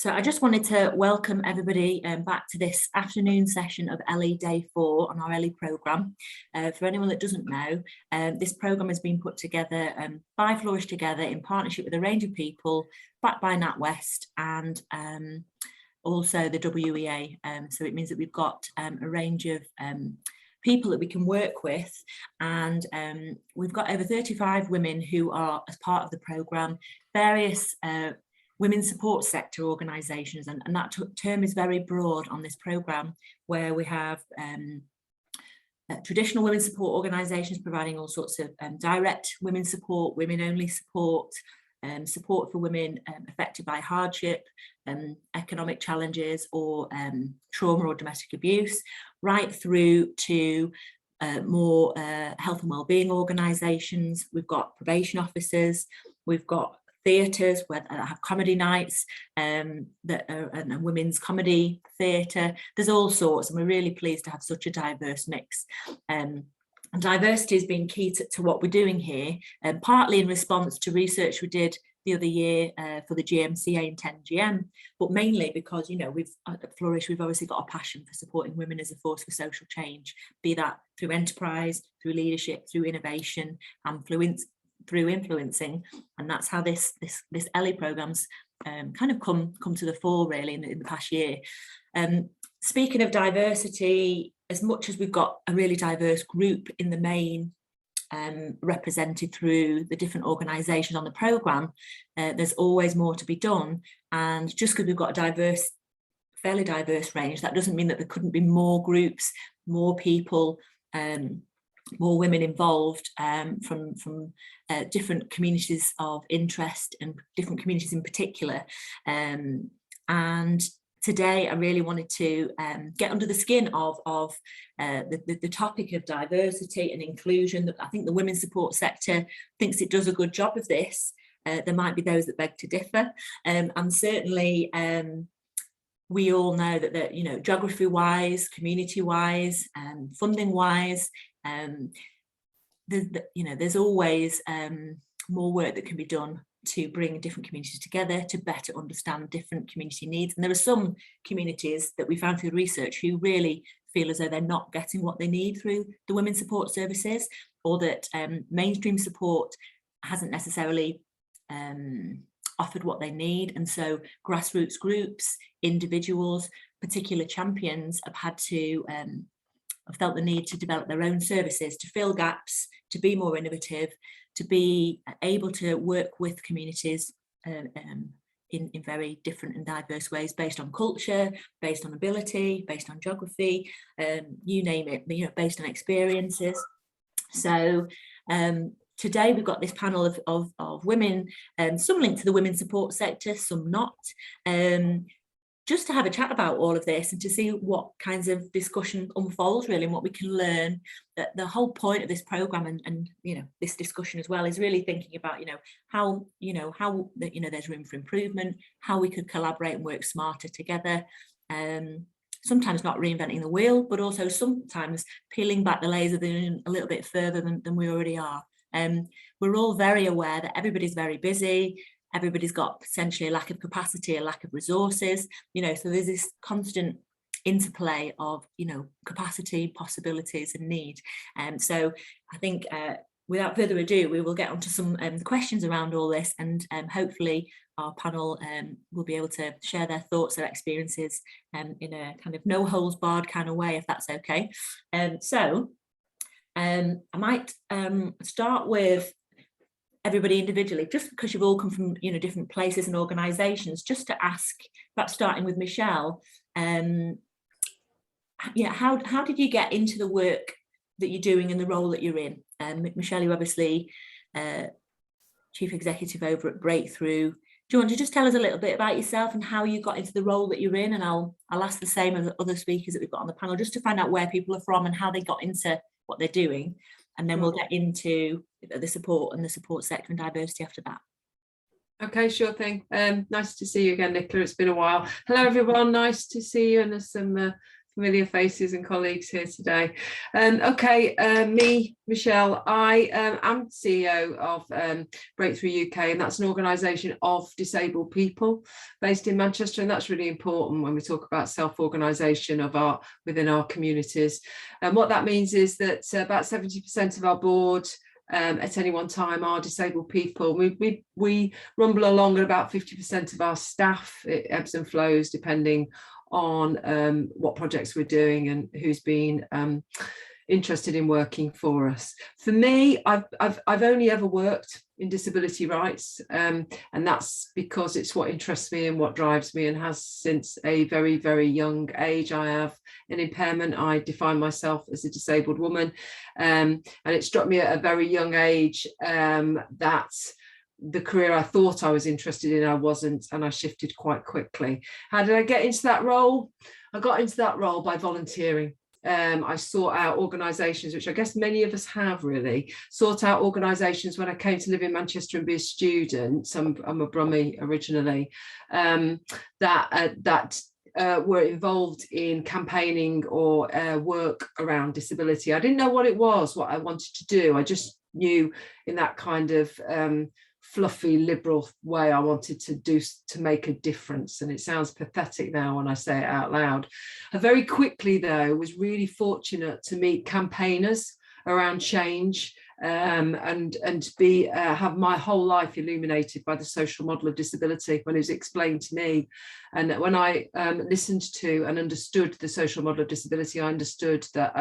So I just wanted to welcome everybody back to this afternoon session of Ellii Day 4 on our Ellii programme. For anyone that doesn't know, this programme has been put together by Flourish Together in partnership with a range of people, backed by NatWest and also the WEA. So it means that we've got a range of people that we can work with, and we've got over 35 women who are, as part of the programme, various women's support sector organisations, and that term is very broad on this programme, where we have traditional women's support organisations providing all sorts of direct women's support, women-only support, support for women affected by hardship, economic challenges, or trauma or domestic abuse, right through to more health and wellbeing organisations. We've got probation officers, we've got theatres that have comedy nights, and women's comedy theatre. There's all sorts, and we're really pleased to have such a diverse mix. And diversity has been key to what we're doing here, partly in response to research we did the other year for the GMCA and 10GM, but mainly because, you know, at Flourish, we've obviously got a passion for supporting women as a force for social change, be that through enterprise, through leadership, through innovation, and through influencing. And that's how this Ellii program's kind of come to the fore, really, in the past year. Speaking of diversity, as much as we've got a really diverse group in the main, represented through the different organisations on the programme, there's always more to be done. And just because we've got a fairly diverse range, that doesn't mean that there couldn't be more groups, more people, more women involved from different communities of interest and different communities in particular. And today I really wanted to get under the skin of the topic of diversity and inclusion. I think the women's support sector thinks it does a good job of this. There might be those that beg to differ, and certainly we all know that, you know, geography-wise, community-wise, funding-wise, there's always more work that can be done to bring different communities together to better understand different community needs. And there are some communities that we found through research who really feel as though they're not getting what they need through the women's support services, or that mainstream support hasn't necessarily offered what they need. And so grassroots groups, individuals, particular champions have felt the need to develop their own services to fill gaps, to be more innovative, to be able to work with communities in very different and diverse ways, based on culture, based on ability, based on geography, you name it, you know, based on experiences. So today we've got this panel of women, some linked to the women's support sector, some not, just to have a chat about all of this and to see what kinds of discussion unfolds, really, and what we can learn. That the whole point of this programme and you know, this discussion as well, is really thinking about, how there's room for improvement, how we could collaborate and work smarter together. Sometimes not reinventing the wheel, but also sometimes peeling back the layers of the onion a little bit further than we already are. We're all very aware that everybody's very busy. Everybody's got potentially a lack of capacity, a lack of resources, so there's this constant interplay of, capacity, possibilities and need. So I think without further ado, we will get onto some questions around all this, and hopefully our panel will be able to share their thoughts, their experiences in a kind of no holds barred kind of way, if that's okay. So I might start with everybody individually, just because you've all come from different places and organisations, just to ask, perhaps starting with Michelle, how did you get into the work that you're doing and the role that you're in? Michelle, you're obviously Chief Executive over at Breakthrough. Do you want to just tell us a little bit about yourself and how you got into the role that you're in? And I'll ask the same of the other speakers that we've got on the panel, just to find out where people are from and how they got into what they're doing. And then we'll get into the support and the support sector and diversity after that. Okay, sure thing. Nice to see you again, Nicola. It's been a while. Hello, everyone. Nice to see you. And there's some familiar faces and colleagues here today. Okay, me, Michelle, I am CEO of Breakthrough UK, and that's an organisation of disabled people based in Manchester, and that's really important when we talk about self-organisation of within our communities. And what that means is that about 70% of our board at any one time are disabled people. We rumble along at about 50% of our staff. It ebbs and flows depending on what projects we're doing and who's been interested in working for us. For me, I've only ever worked in disability rights, and that's because it's what interests me and what drives me, and has since a very, very young age. I have an impairment. I define myself as a disabled woman, and it struck me at a very young age that the career I thought I was interested in, I wasn't, and I shifted quite quickly. How did I get into that role? I got into that role by volunteering. I sought out organisations, which I guess many of us have really, sought out organisations when I came to live in Manchester and be a student. I'm a Brummie originally, that were involved in campaigning or work around disability. I didn't know what it was, what I wanted to do. I just knew in that kind of fluffy liberal way I wanted to make a difference, and it sounds pathetic now when I say it out loud. I very quickly though was really fortunate to meet campaigners around change, and have my whole life illuminated by the social model of disability when it was explained to me. And when I listened to and understood the social model of disability, I understood that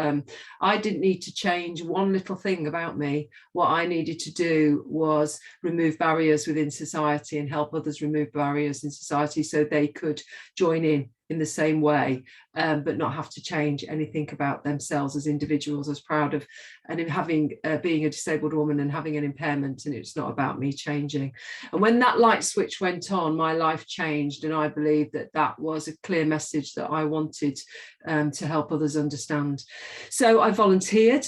I didn't need to change one little thing about me. What I needed to do was remove barriers within society and help others remove barriers in society so they could join in the same way, but not have to change anything about themselves as individuals, as proud of and in having being a disabled woman and having an impairment, and it's not about me changing. And when that light switch went on, my life changed, and I believe that was a clear message that I wanted to help others understand. So I volunteered,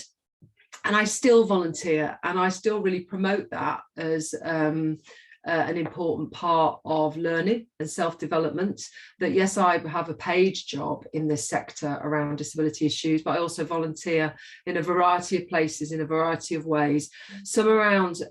and I still volunteer, and I still really promote that as an important part of learning and self-development. That yes, I have a paid job in this sector around disability issues, but I also volunteer in a variety of places, in a variety of ways, some around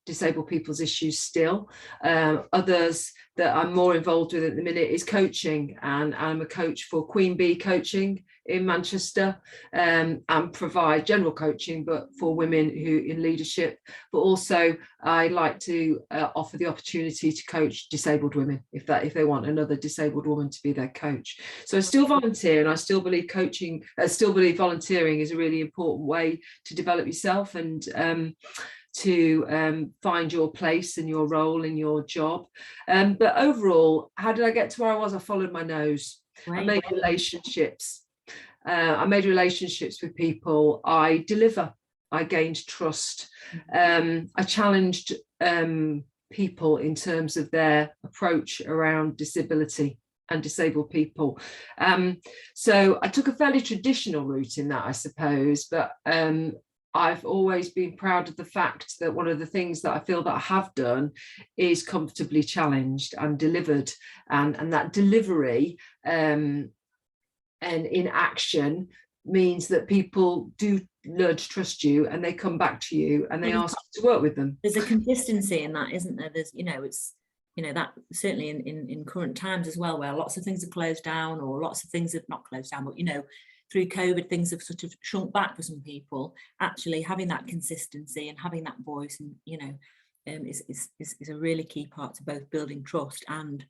disabled people's issues still. Others that I'm more involved with at the minute is coaching, and I'm a coach for Queen Bee Coaching in Manchester, and provide general coaching but for women who in leadership, but also I like to offer the opportunity to coach disabled women if they want another disabled woman to be their coach. So I still volunteer, and I still believe volunteering is a really important way to develop yourself and to find your place and your role in your job. But overall, how did I get to where I was? I followed my nose. Right. I made relationships. I made relationships with people. I gained trust. I challenged people in terms of their approach around disability and disabled people. So I took a fairly traditional route in that, I suppose, but I've always been proud of the fact that one of the things that I feel that I have done is comfortably challenged and delivered, and that delivery and in action means that people do learn to trust you, and they come back to you and they ask you to work with them. There's a consistency in that, isn't there? There's, that certainly in current times as well, where lots of things are closed down, or lots of things have not closed down, but through COVID, things have sort of shrunk back for some people. Actually, having that consistency and having that voice, and is a really key part to both building trust, and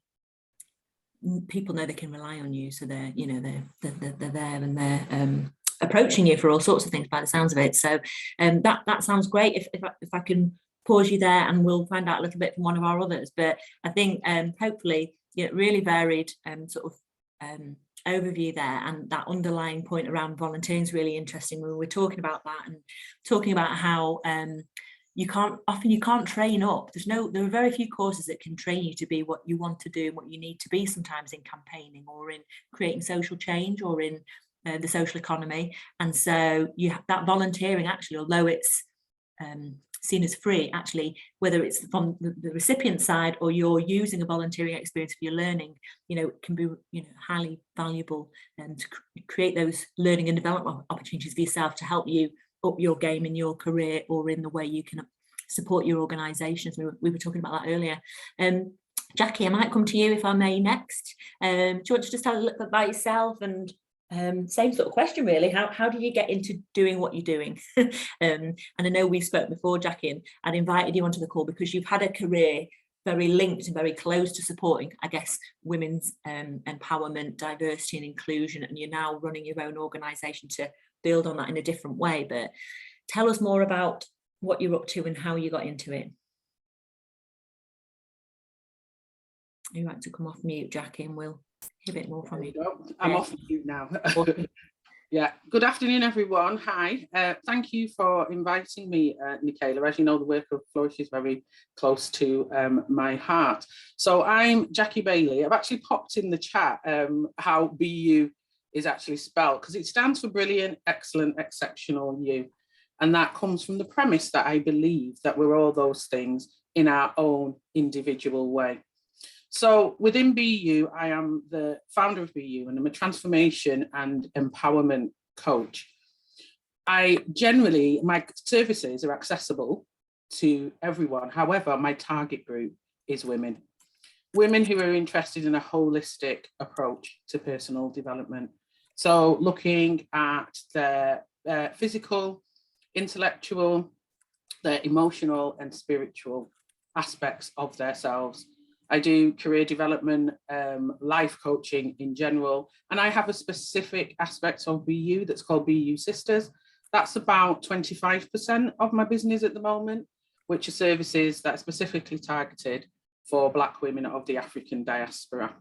people know they can rely on you. So they're there, and they're approaching you for all sorts of things by the sounds of it. So that sounds great. If I can pause you there, and we'll find out a little bit from one of our others. But I think hopefully really varied overview there, and that underlying point around volunteering is really interesting when we're talking about that, and talking about how you can't train up. There are very few courses that can train you to be what you want to do and what you need to be, sometimes in campaigning or in creating social change or in the social economy. And so you have that volunteering, actually, although it's seen as free, actually, whether it's from the recipient side or you're using a volunteering experience for your learning, you know, it can be, you know, highly valuable, and to create those learning and development opportunities for yourself to help you up your game in your career or in the way you can support your organisations. We were talking about that earlier. Jackie, I might come to you if I may next. Do you want to just tell a little bit about yourself, and same sort of question really, how do you get into doing what you're doing? And I know we've spoken before, Jackie, and I'd invited you onto the call because you've had a career very linked and very close to supporting, I guess, women's empowerment, diversity and inclusion, and you're now running your own organisation to build on that in a different way. But tell us more about what you're up to and how you got into it. You like to come off mute, Jackie, and we'll hear a bit more from you. I'm off mute now. Yeah, good afternoon, everyone. Hi, thank you for inviting me, Nicola. As you know, the work of Flourish is very close to my heart. So I'm Jackie Bailey. I've actually popped in the chat how BU is actually spelled, because it stands for brilliant, excellent, exceptional, you. And that comes from the premise that I believe that we're all those things in our own individual way. So within BU, I am the founder of BU, and I'm a transformation and empowerment coach. My services are accessible to everyone. However, my target group is women. Women who are interested in a holistic approach to personal development. So looking at their physical, intellectual, their emotional and spiritual aspects of themselves. I do career development, life coaching in general, and I have a specific aspect of BU that's called BU Sisters. That's about 25% of my business at the moment, which are services that are specifically targeted for Black women of the African diaspora.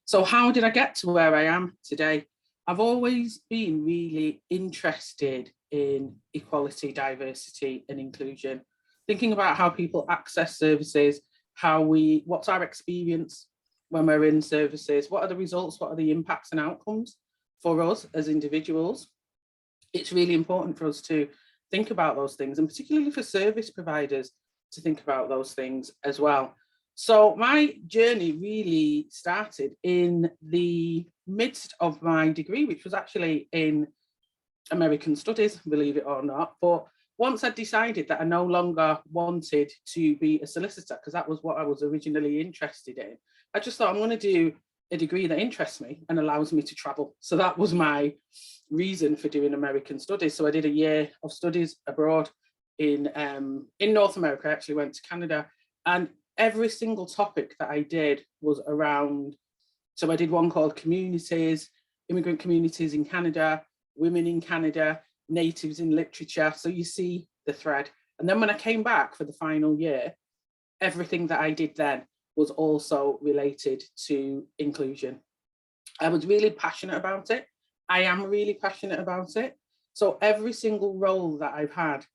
So how did I get to where I am today? I've always been really interested in equality, diversity and inclusion, thinking about how people access services, what's our experience when we're in services, what are the results, what are the impacts and outcomes for us as individuals. It's really important for us to think about those things, and particularly for service providers to think about those things as well. So my journey really started in the midst of my degree, which was actually in American Studies, believe it or not. But once I decided that I no longer wanted to be a solicitor, because that was what I was originally interested in, I just thought I'm going to do a degree that interests me and allows me to travel. So that was my reason for doing American Studies. So I did a year of studies abroad in North America. I actually went to Canada, and every single topic that I did was around, so I did one called communities, immigrant communities in Canada, women in Canada, natives in literature. So you see the thread. And then when I came back for the final year, everything that I did then was also related to inclusion. I was really passionate about it. I am really passionate about it. So every single role that I've had,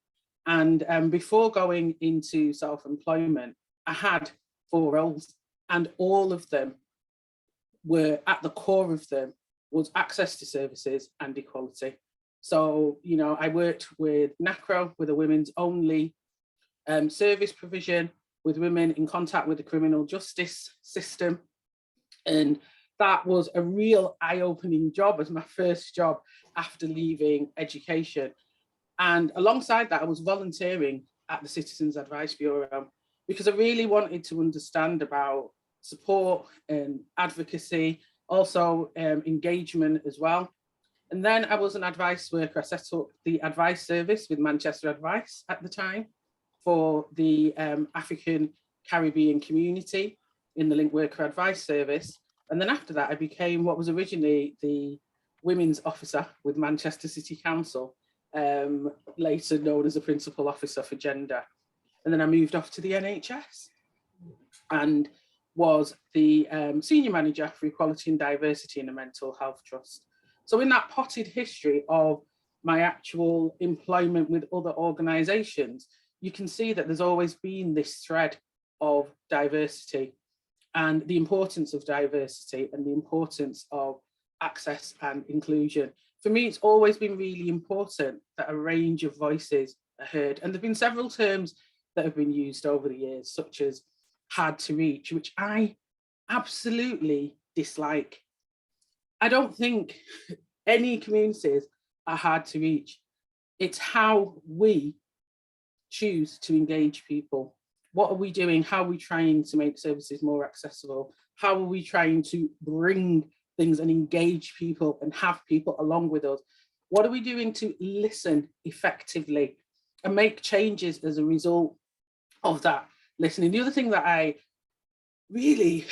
and before going into self-employment, I had 4 roles, and all of them were, at the core of them was access to services and equality. So, you know, I worked with NACRO, with a women's only service provision, with women in contact with the criminal justice system. And that was a real eye-opening job as my first job after leaving education. And alongside that, I was volunteering at the Citizens Advice Bureau because I really wanted to understand about support and advocacy, also engagement as well. And then I was an advice worker. I set up the advice service with Manchester Advice at the time for the African Caribbean community in the Link Worker Advice Service. And then after that, I became what was originally the Women's Officer with Manchester City Council, later known as a Principal Officer for Gender. And then I moved off to the NHS and was the Senior Manager for Equality and Diversity in a Mental Health Trust. So in that potted history of my actual employment with other organisations, you can see that there's always been this thread of diversity and the importance of diversity and the importance of access and inclusion. For me, it's always been really important that a range of voices are heard. And there have been several terms that have been used over the years, such as hard to reach, which I absolutely dislike. I don't think any communities are hard to reach. It's how we choose to engage people. What are we doing? How are we trying to make services more accessible? How are we trying to bring things and engage people and have people along with us? What are we doing to listen effectively and make changes as a result of that listening? The other thing that I really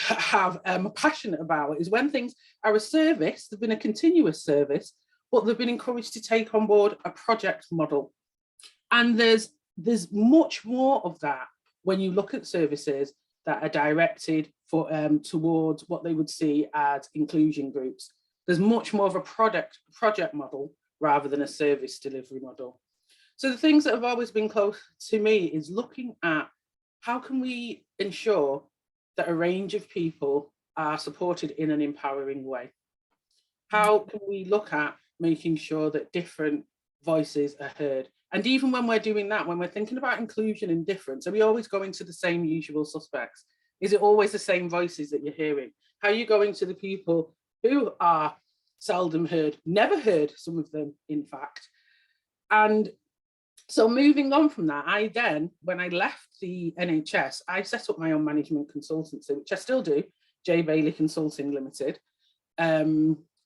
am passionate about is when things are a service, they've been a continuous service, but they've been encouraged to take on board a project model. And there's much more of that when you look at services that are directed for towards what they would see as inclusion groups. There's much more of a project model rather than a service delivery model. So the things that have always been close to me is looking at how can we ensure that a range of people are supported in an empowering way? How can we look at making sure that different voices are heard? And even when we're doing that, when we're thinking about inclusion and difference, are we always going to the same usual suspects? Is it always the same voices that you're hearing? How are you going to the people who are seldom heard, never heard, some of them, in fact? And so moving on from that, I then, when I left the NHS, I set up my own management consultancy, which I still do, J. Bailey Consulting Limited.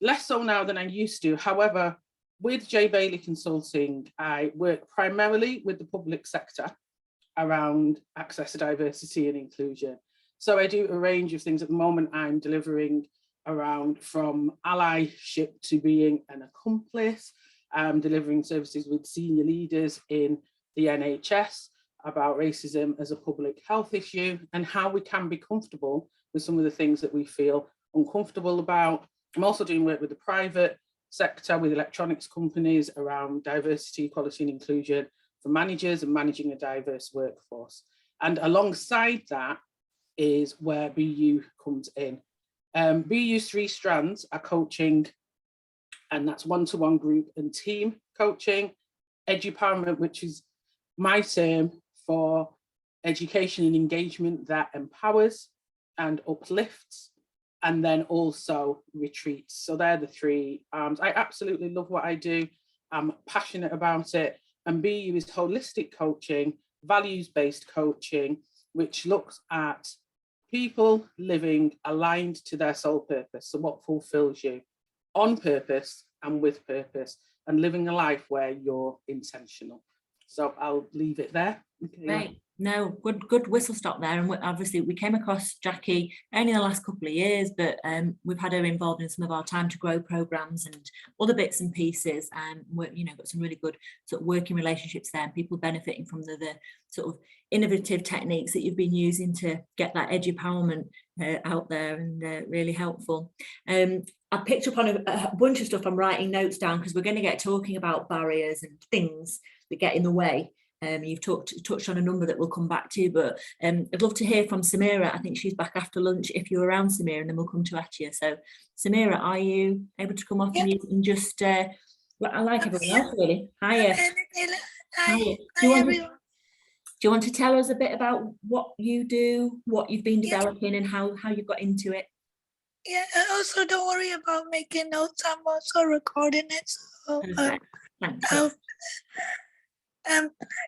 Less so now than I used to. However, with J. Bailey Consulting, I work primarily with the public sector around access to diversity and inclusion. So I do a range of things. At the moment, I'm delivering around from allyship to being an accomplice. I'm delivering services with senior leaders in the NHS about racism as a public health issue and how we can be comfortable with some of the things that we feel uncomfortable about. I'm also doing work with the private sector, with electronics companies around diversity, equality and inclusion for managers and managing a diverse workforce. And alongside that is where BU comes in. BU's 3 strands are coaching, and that's one-to-one group and team coaching, edupowerment, which is my term for education and engagement that empowers and uplifts, and then also retreats. So they're the 3 arms. I absolutely love what I do. I'm passionate about it. And BU is holistic coaching, values-based coaching, which looks at people living aligned to their sole purpose. So what fulfills you on purpose and with purpose, and living a life where you're intentional. So I'll leave it there. Okay. Right. No, good whistle stop there. And obviously we came across Jackie only in the last couple of years, but we've had her involved in some of our Time to Grow programs and other bits and pieces, and got some really good sort of working relationships there, and people benefiting from the sort of innovative techniques that you've been using to get that edupowerment out there, and really helpful. I picked up on a bunch of stuff. I'm writing notes down because we're going to get talking about barriers and things that get in the way. You've touched on a number that we'll come back to, but I'd love to hear from Sumaira. I think she's back after lunch if you're around, Sumaira, and then we'll come to Atiha. So Sumaira, are you able to come off and just, I like everyone else really. Hiya. Hi, Do you want to tell us a bit about what you do, what you've been developing, and how you got into it? Yeah, also don't worry about making notes. I'm also recording it. So, Thanks.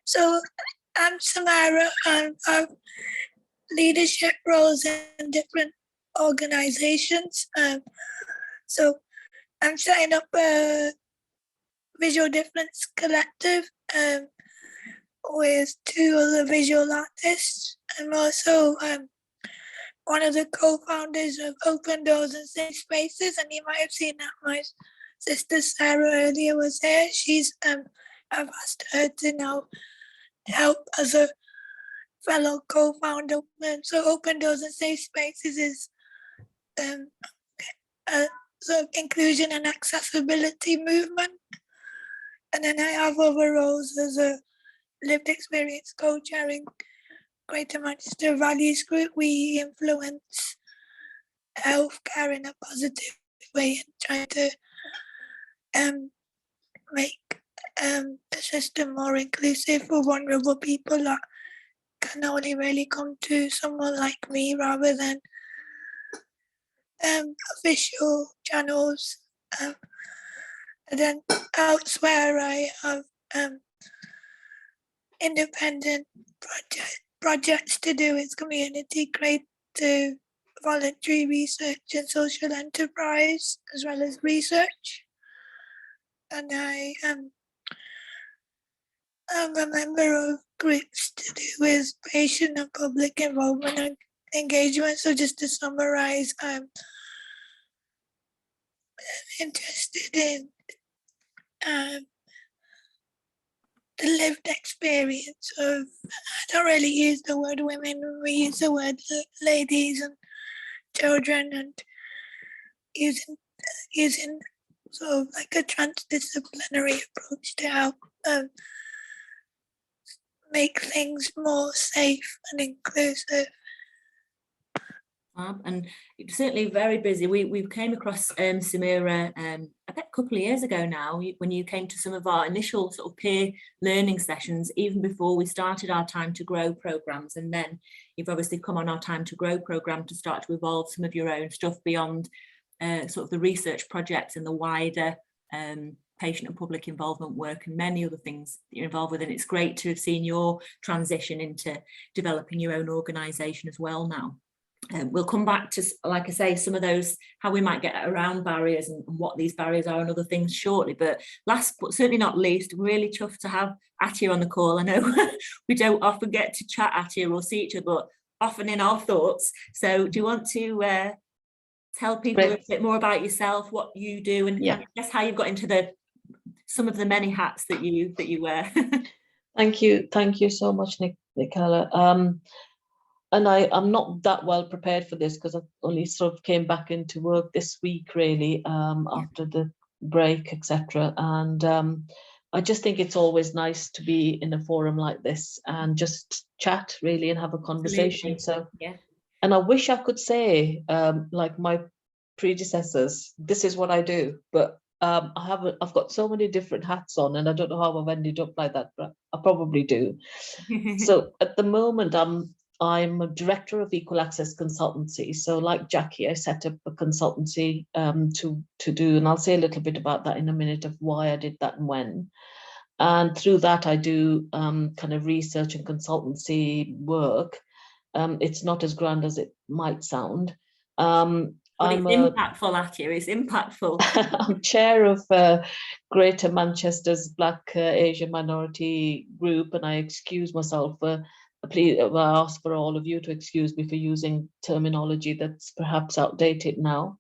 So I'm Sumaira, and I have leadership roles in different organizations. So I'm setting up a visual difference collective with 2 other visual artists. I'm also one of the co-founders of Open Doors and Safe Spaces, and you might have seen that my sister Sarah earlier was there. I've asked her to now help as a fellow co-founder. So Open Doors and Safe Spaces is a sort of inclusion and accessibility movement. And then I have other roles as a lived experience coach chairing Greater Manchester Values Group. We influence healthcare in a positive way and try to make the system more inclusive for vulnerable people that can only really come to someone like me rather than official channels. And then elsewhere I have independent projects to do with community, creative, voluntary research and social enterprise, as well as research. And I am a member of groups to do with patient and public involvement and engagement. So just to summarize, I'm interested in the lived experience of, I don't really use the word women, we use the word ladies and children, and using sort of like a transdisciplinary approach to help make things more safe and inclusive. And it's certainly very busy. We came across Sumaira a couple of years ago now, when you came to some of our initial sort of peer learning sessions, even before we started our Time to Grow programs. And then you've obviously come on our Time to Grow program to start to evolve some of your own stuff beyond sort of the research projects and the wider patient and public involvement work and many other things that you're involved with. And it's great to have seen your transition into developing your own organisation as well now. We'll come back to, like I say, some of those, how we might get around barriers and what these barriers are and other things shortly. But last but certainly not least, I'm really chuffed to have Atiha on the call. I know we don't often get to chat, Atiha, or see each other, but often in our thoughts. So do you want to tell people a bit more about yourself, what you do, and I guess how you've got into some of the many hats that you wear? Thank you so much, Nicola. And I'm not that well prepared for this because I only sort of came back into work this week, really, after the break, etc. And I just think it's always nice to be in a forum like this and just chat, really, and have a conversation. Absolutely. So, and I wish I could say, like my predecessors, this is what I do, but I've got so many different hats on, and I don't know how I've ended up like that, but I probably do. So at the moment, I'm a director of Equal Access Consultancy. So like Jackie, I set up a consultancy to do, and I'll say a little bit about that in a minute of why I did that and when. And through that, I do kind of research and consultancy work. It's not as grand as it might sound. But it's impactful, Atiha, it's impactful. I'm chair of Greater Manchester's Black Asian Minority Group, and I excuse myself for, I ask for all of you to excuse me for using terminology that's perhaps outdated now.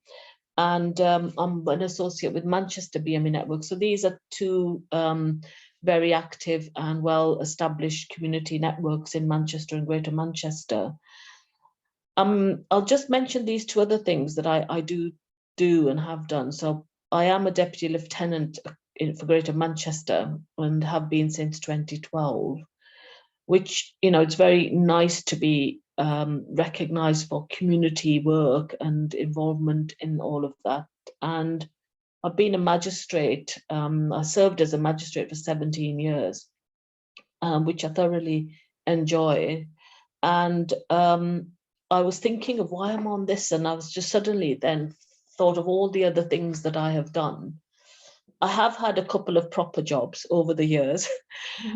And I'm an associate with Manchester BME Network. So these are two very active and well-established community networks in Manchester and Greater Manchester. I'll just mention these two other things that I do and have done. So I am a deputy lieutenant for Greater Manchester and have been since 2012, which, you know, it's very nice to be recognised for community work and involvement in all of that. And I've been a magistrate. I served as a magistrate for 17 years, which I thoroughly enjoy. And I was thinking of why I'm on this, and I was just suddenly then thought of all the other things that I have done. I have had a couple of proper jobs over the years.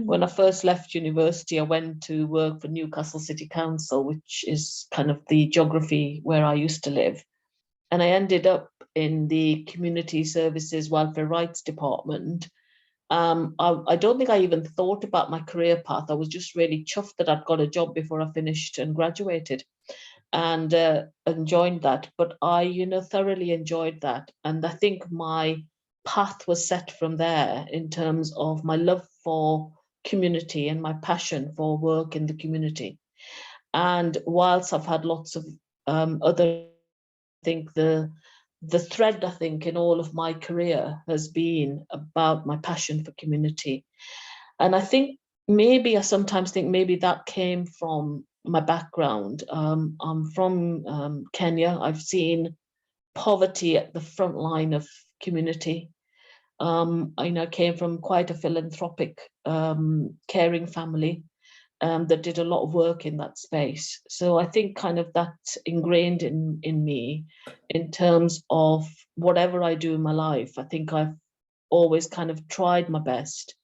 When I first left university, I went to work for Newcastle City Council, which is kind of the geography where I used to live. And I ended up in the Community Services Welfare Rights Department. I don't think I even thought about my career path. I was just really chuffed that I'd got a job before I finished and graduated, and joined that. But I, you know, thoroughly enjoyed that. And I think my path was set from there in terms of my love for community and my passion for work in the community. And whilst I've had lots of other, I think the thread, I think, in all of my career has been about my passion for community. And I think maybe, I sometimes think maybe that came from my background. I'm from Kenya. I've seen poverty at the front line of community. I came from quite a philanthropic, caring family that did a lot of work in that space. So I think kind of that's ingrained in me in terms of whatever I do in my life. I think I've always kind of tried my best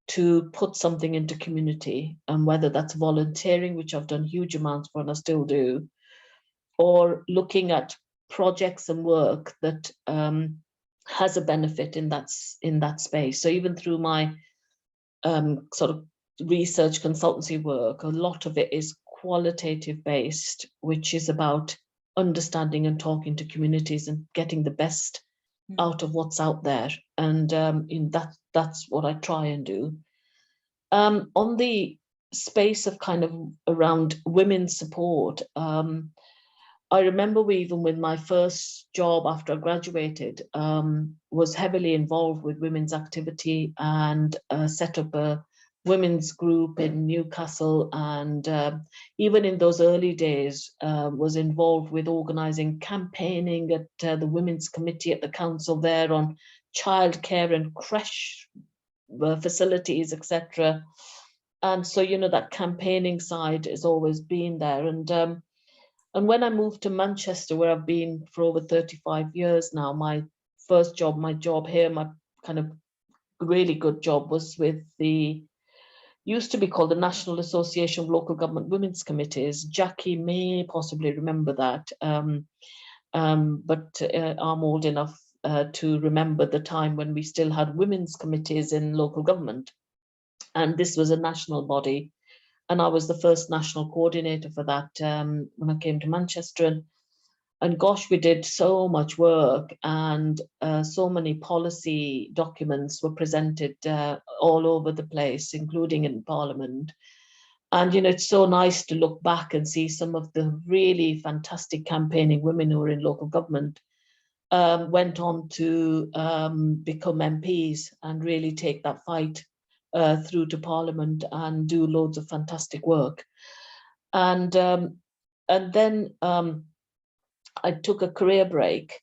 to put something into community, and whether that's volunteering, which I've done huge amounts for and I still do, or looking at projects and work that has a benefit in that space. So even through my sort of research consultancy work, a lot of it is qualitative based, which is about understanding and talking to communities and getting the best out of what's out there. And that's what I try and do. On the space of kind of around women's support, I remember even with my first job after I graduated, was heavily involved with women's activity and set up a women's group in Newcastle, and even in those early days was involved with organising campaigning at the Women's Committee at the council there on childcare and creche facilities, etc. And so, that campaigning side has always been there. And when I moved to Manchester, where I've been for over 35 years now, my job here, my kind of really good job was with used to be called the National Association of Local Government Women's Committees. Jackie may possibly remember that, but I'm old enough to remember the time when we still had women's committees in local government. And this was a national body. And I was the first national coordinator for that when I came to Manchester. And gosh, we did so much work, and so many policy documents were presented all over the place, including in Parliament. And, it's so nice to look back and see some of the really fantastic campaigning women who were in local government went on to become MPs and really take that fight through to Parliament and do loads of fantastic work. And then I took a career break,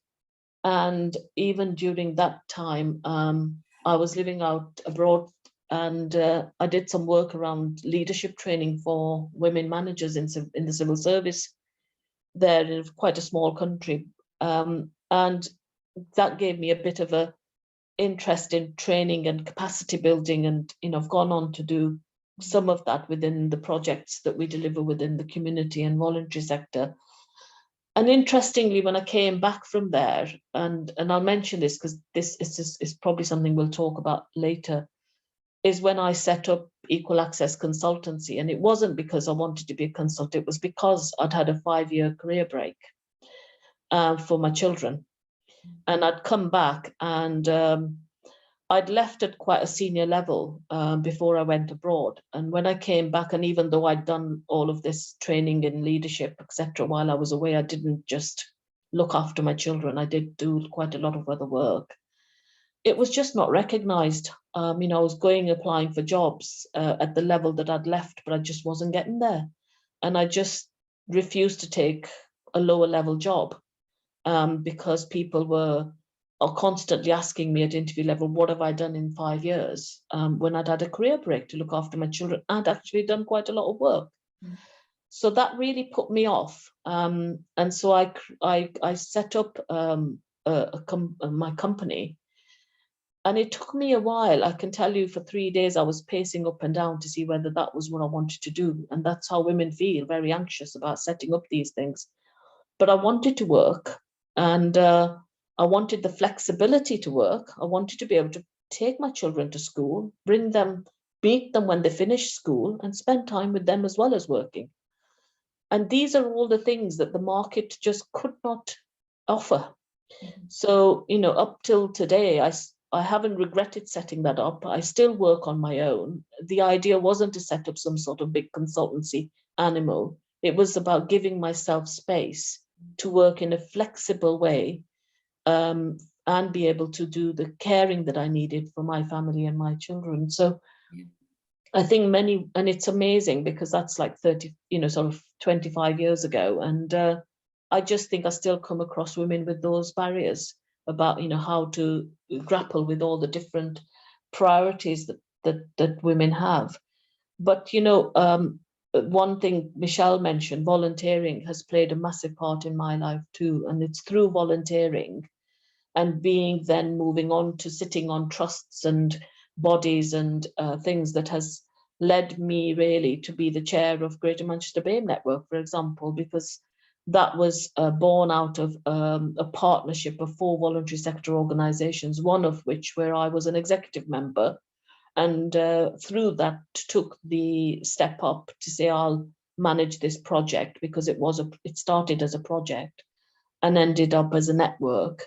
and even during that time, I was living out abroad, and I did some work around leadership training for women managers in the civil service there in quite a small country, and that gave me a bit of a interest in training and capacity building, and I've gone on to do some of that within the projects that we deliver within the community and voluntary sector. And interestingly, when I came back from there, and I'll mention this because this is probably something we'll talk about later, is when I set up Equal Access Consultancy. And it wasn't because I wanted to be a consultant, it was because I'd had a 5-year career break for my children. And I'd come back, and I'd left at quite a senior level before I went abroad. And when I came back, and even though I'd done all of this training in leadership, etc., while I was away, I didn't just look after my children. I did do quite a lot of other work. It was just not recognized. I was applying for jobs at the level that I'd left, but I just wasn't getting there. And I just refused to take a lower level job because people are constantly asking me at interview level, what have I done in 5 years? When I'd had a career break to look after my children and actually done quite a lot of work. So that really put me off. And so I set up my company. And it took me a while. I can tell you, for 3 days, I was pacing up and down to see whether that was what I wanted to do. And that's how women feel, very anxious about setting up these things. But I wanted to work, and I wanted the flexibility to work. I wanted to be able to take my children to school, bring them, meet them when they finish school, and spend time with them as well as working. And these are all the things that the market just could not offer. So, up till today, I haven't regretted setting that up. I still work on my own. The idea wasn't to set up some sort of big consultancy animal. It was about giving myself space to work in a flexible way and be able to do the caring that I needed for my family and my children. So I think and it's amazing because that's like 25 years ago. And I just think I still come across women with those barriers. about, you know, how to grapple with all the different priorities that women have. But, you know, one thing Michelle mentioned, volunteering has played a massive part in my life too. And it's through volunteering and being then moving on to sitting on trusts and bodies and things that has led me really to be the chair of Greater Manchester BME Network, for example, because that was born out of a partnership of 4 voluntary sector organisations, one of which where I was an executive member. And through that took the step up to say, I'll manage this project, because it started as a project and ended up as a network.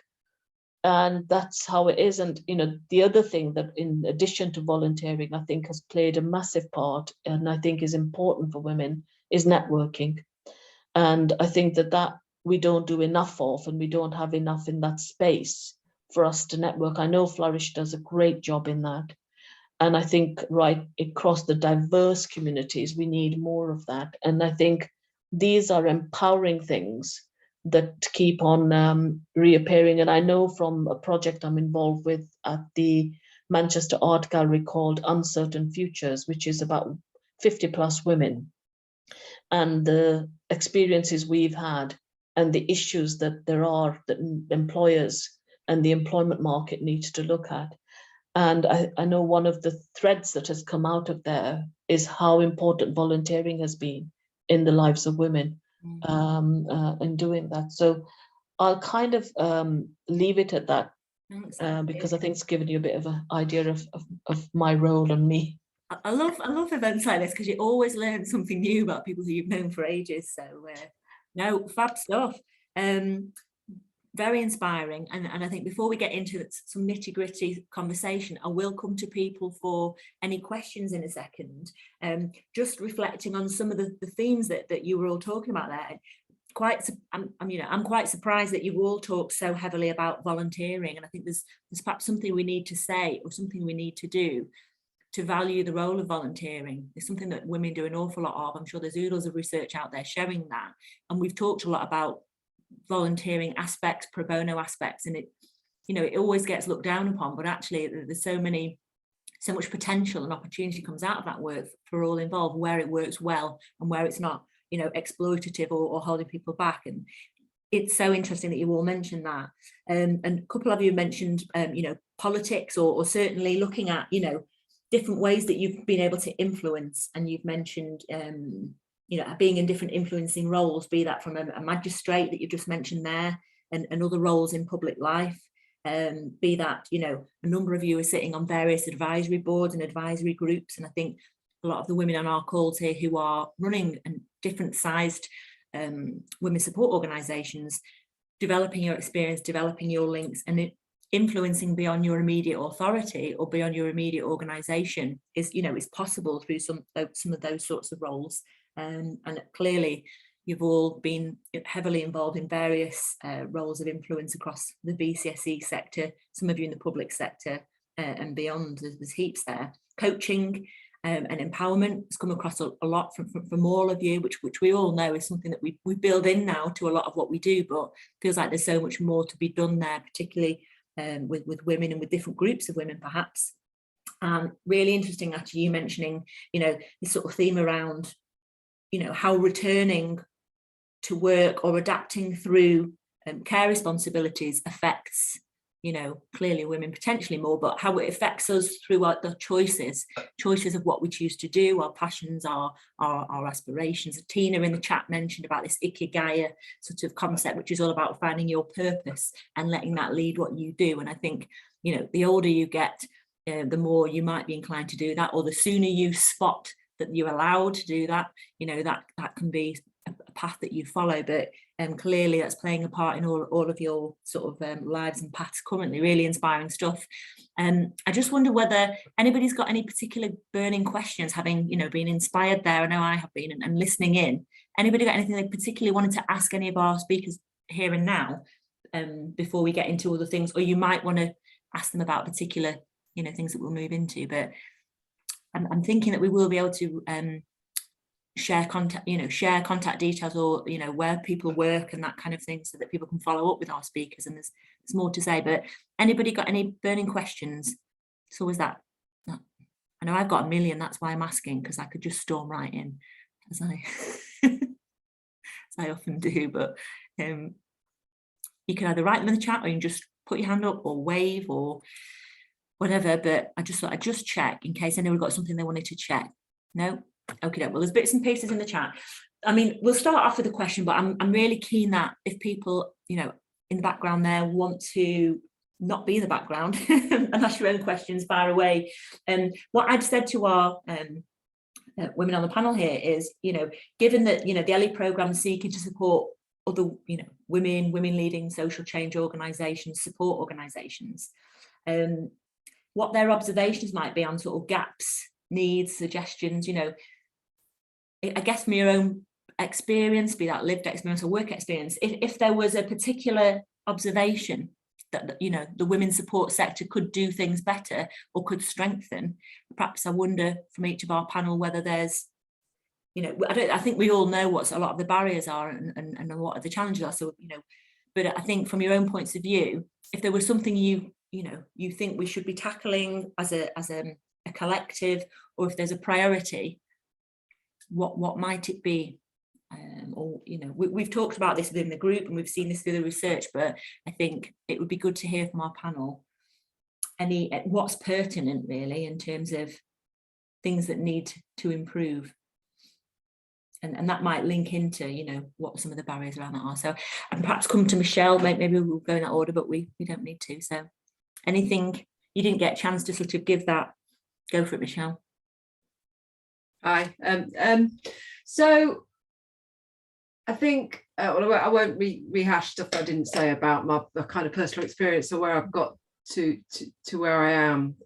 And that's how it is. And, you know, the other thing that in addition to volunteering, I think has played a massive part and I think is important for women is networking. And I think that we don't do enough of, and we don't have enough in that space for us to network. I know Flourish does a great job in that. And I think right across the diverse communities, we need more of that. And I think these are empowering things that keep on reappearing. And I know from a project I'm involved with at the Manchester Art Gallery called Uncertain Futures, which is about 50+ women, and the experiences we've had and the issues that there are that employers and the employment market needs to look at. And I know one of the threads that has come out of there is how important volunteering has been in the lives of women in doing that. So I'll kind of leave it at that because I think it's given you a bit of an idea of my role and me. I love events like this because you always learn something new about people who you've known for ages. So no, fab stuff. Very inspiring. And I think before we get into some nitty-gritty conversation, I will come to people for any questions in a second. Just reflecting on some of the themes that you were all talking about there. I'm quite surprised that you all talk so heavily about volunteering, and I think there's perhaps something we need to say or something we need to do to value the role of volunteering. It's something that women do an awful lot of. I'm sure there's oodles of research out there showing that, and we've talked a lot about volunteering aspects, pro bono aspects, and it always gets looked down upon, but actually there's so much potential and opportunity comes out of that work for all involved, where it works well and where it's not exploitative or holding people back. And it's so interesting that you all mentioned that, and a couple of you mentioned politics or certainly looking at different ways that you've been able to influence, and you've mentioned being in different influencing roles, be that from a magistrate that you just mentioned there, and other roles in public life, be that a number of you are sitting on various advisory boards and advisory groups, and I think a lot of the women on our calls here who are running different sized women support organisations, developing your experience, developing your links, and influencing beyond your immediate authority or beyond your immediate organisation is possible through some of those sorts of roles. And clearly you've all been heavily involved in various roles of influence across the BCSE sector, some of you in the public sector and beyond. There's heaps there. Coaching and empowerment has come across a lot from all of you, which we all know is something that we build in now to a lot of what we do, but feels like there's so much more to be done there, particularly with women and with different groups of women perhaps. Really interesting actually you mentioning this sort of theme around how returning to work or adapting through care responsibilities affects clearly women potentially more, but how it affects us throughout the choices of what we choose to do, our passions, our aspirations. Tina in the chat mentioned about this ikigai sort of concept, which is all about finding your purpose and letting that lead what you do. And I think the older you get, the more you might be inclined to do that, or the sooner you spot that you're allowed to do that, that can be a path that you follow. But clearly that's playing a part in all of your sort of lives and paths currently. Really inspiring stuff. I just wonder whether anybody's got any particular burning questions, having been inspired there. I know I have been, and listening in. Anybody got anything they particularly wanted to ask any of our speakers here and now before we get into other things, or you might want to ask them about particular things that we'll move into? But I'm thinking that we will be able to share contact details, or where people work and that kind of thing, so that people can follow up with our speakers. And there's more to say, but anybody got any burning questions? So was that, I know I've got a million, that's why I'm asking, because I could just storm right in, as I as I often do. But you can either write them in the chat, or you can just put your hand up or wave or whatever. But I just thought I'd just check in case anyone got something they wanted to check. No? Okay, well, there's bits and pieces in the chat. I mean, we'll start off with a question, but I'm really keen that if people, in the background there, want to not be in the background and ask your own questions, fire away. And what I'd said to our women on the panel here is, given that, the Ellii programme is seeking to support other, women leading social change organisations, support organisations, what their observations might be on sort of gaps, needs, suggestions, I guess from your own experience, be that lived experience or work experience, if there was a particular observation that the women's support sector could do things better or could strengthen, perhaps I wonder from each of our panel whether there's, I think we all know what a lot of the barriers are and what are the challenges are. So, but I think from your own points of view, if there was something you think we should be tackling as a collective, or if there's a priority, what might it be? Or we've talked about this within the group and we've seen this through the research, but I think it would be good to hear from our panel what's pertinent really in terms of things that need to improve, and that might link into what some of the barriers around that are. So, and perhaps come to Michelle, maybe we'll go in that order, but we don't need to. So anything you didn't get a chance to sort of give that, go for it, Michelle. Hi. So I think I won't rehash stuff I didn't say about my kind of personal experience or where I've got to where I am.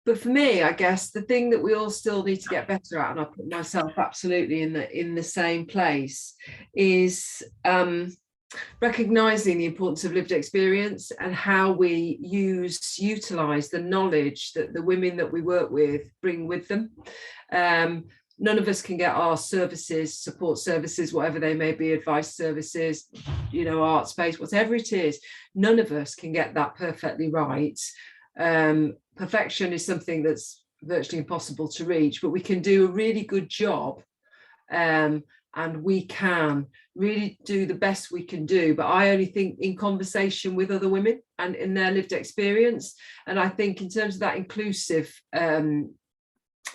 But for me, I guess the thing that we all still need to get better at, and I put myself absolutely in the same place, is recognizing the importance of lived experience and how we utilize the knowledge that the women that we work with bring with them. None of us can get our services, support services, whatever they may be, advice services, art space, whatever it is, none of us can get that perfectly right. Perfection is something that's virtually impossible to reach, but we can do a really good job, and we can really do the best we can do. But I only think in conversation with other women and in their lived experience. And I think in terms of that inclusive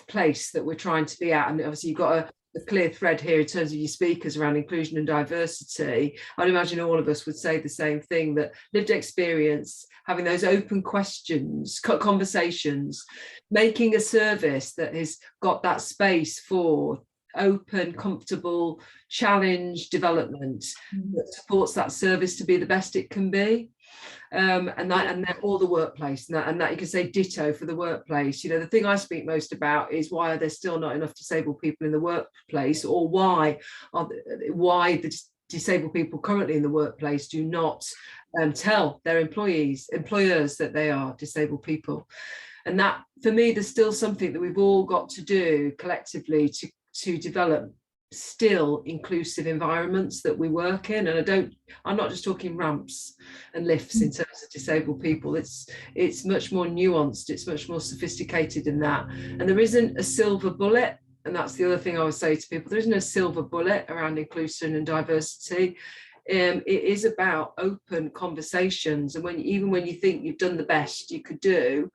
place that we're trying to be at, and obviously you've got a clear thread here in terms of your speakers around inclusion and diversity. I'd imagine all of us would say the same thing, that lived experience, having those open questions, conversations, making a service that has got that space for open, comfortable, challenge development that supports that service to be the best it can be. And that or the workplace, and that you can say ditto for the workplace. The thing I speak most about is why are there still not enough disabled people in the workplace, or why the disabled people currently in the workplace do not tell their employers that they are disabled people. And that, for me, there's still something that we've all got to do collectively to develop still inclusive environments that we work in. And I'm not just talking ramps and lifts in terms of disabled people. It's much more nuanced, it's much more sophisticated than that. And there isn't a silver bullet, and that's the other thing I would say to people. There isn't a silver bullet around inclusion and diversity. It is about open conversations, and even when you think you've done the best you could do,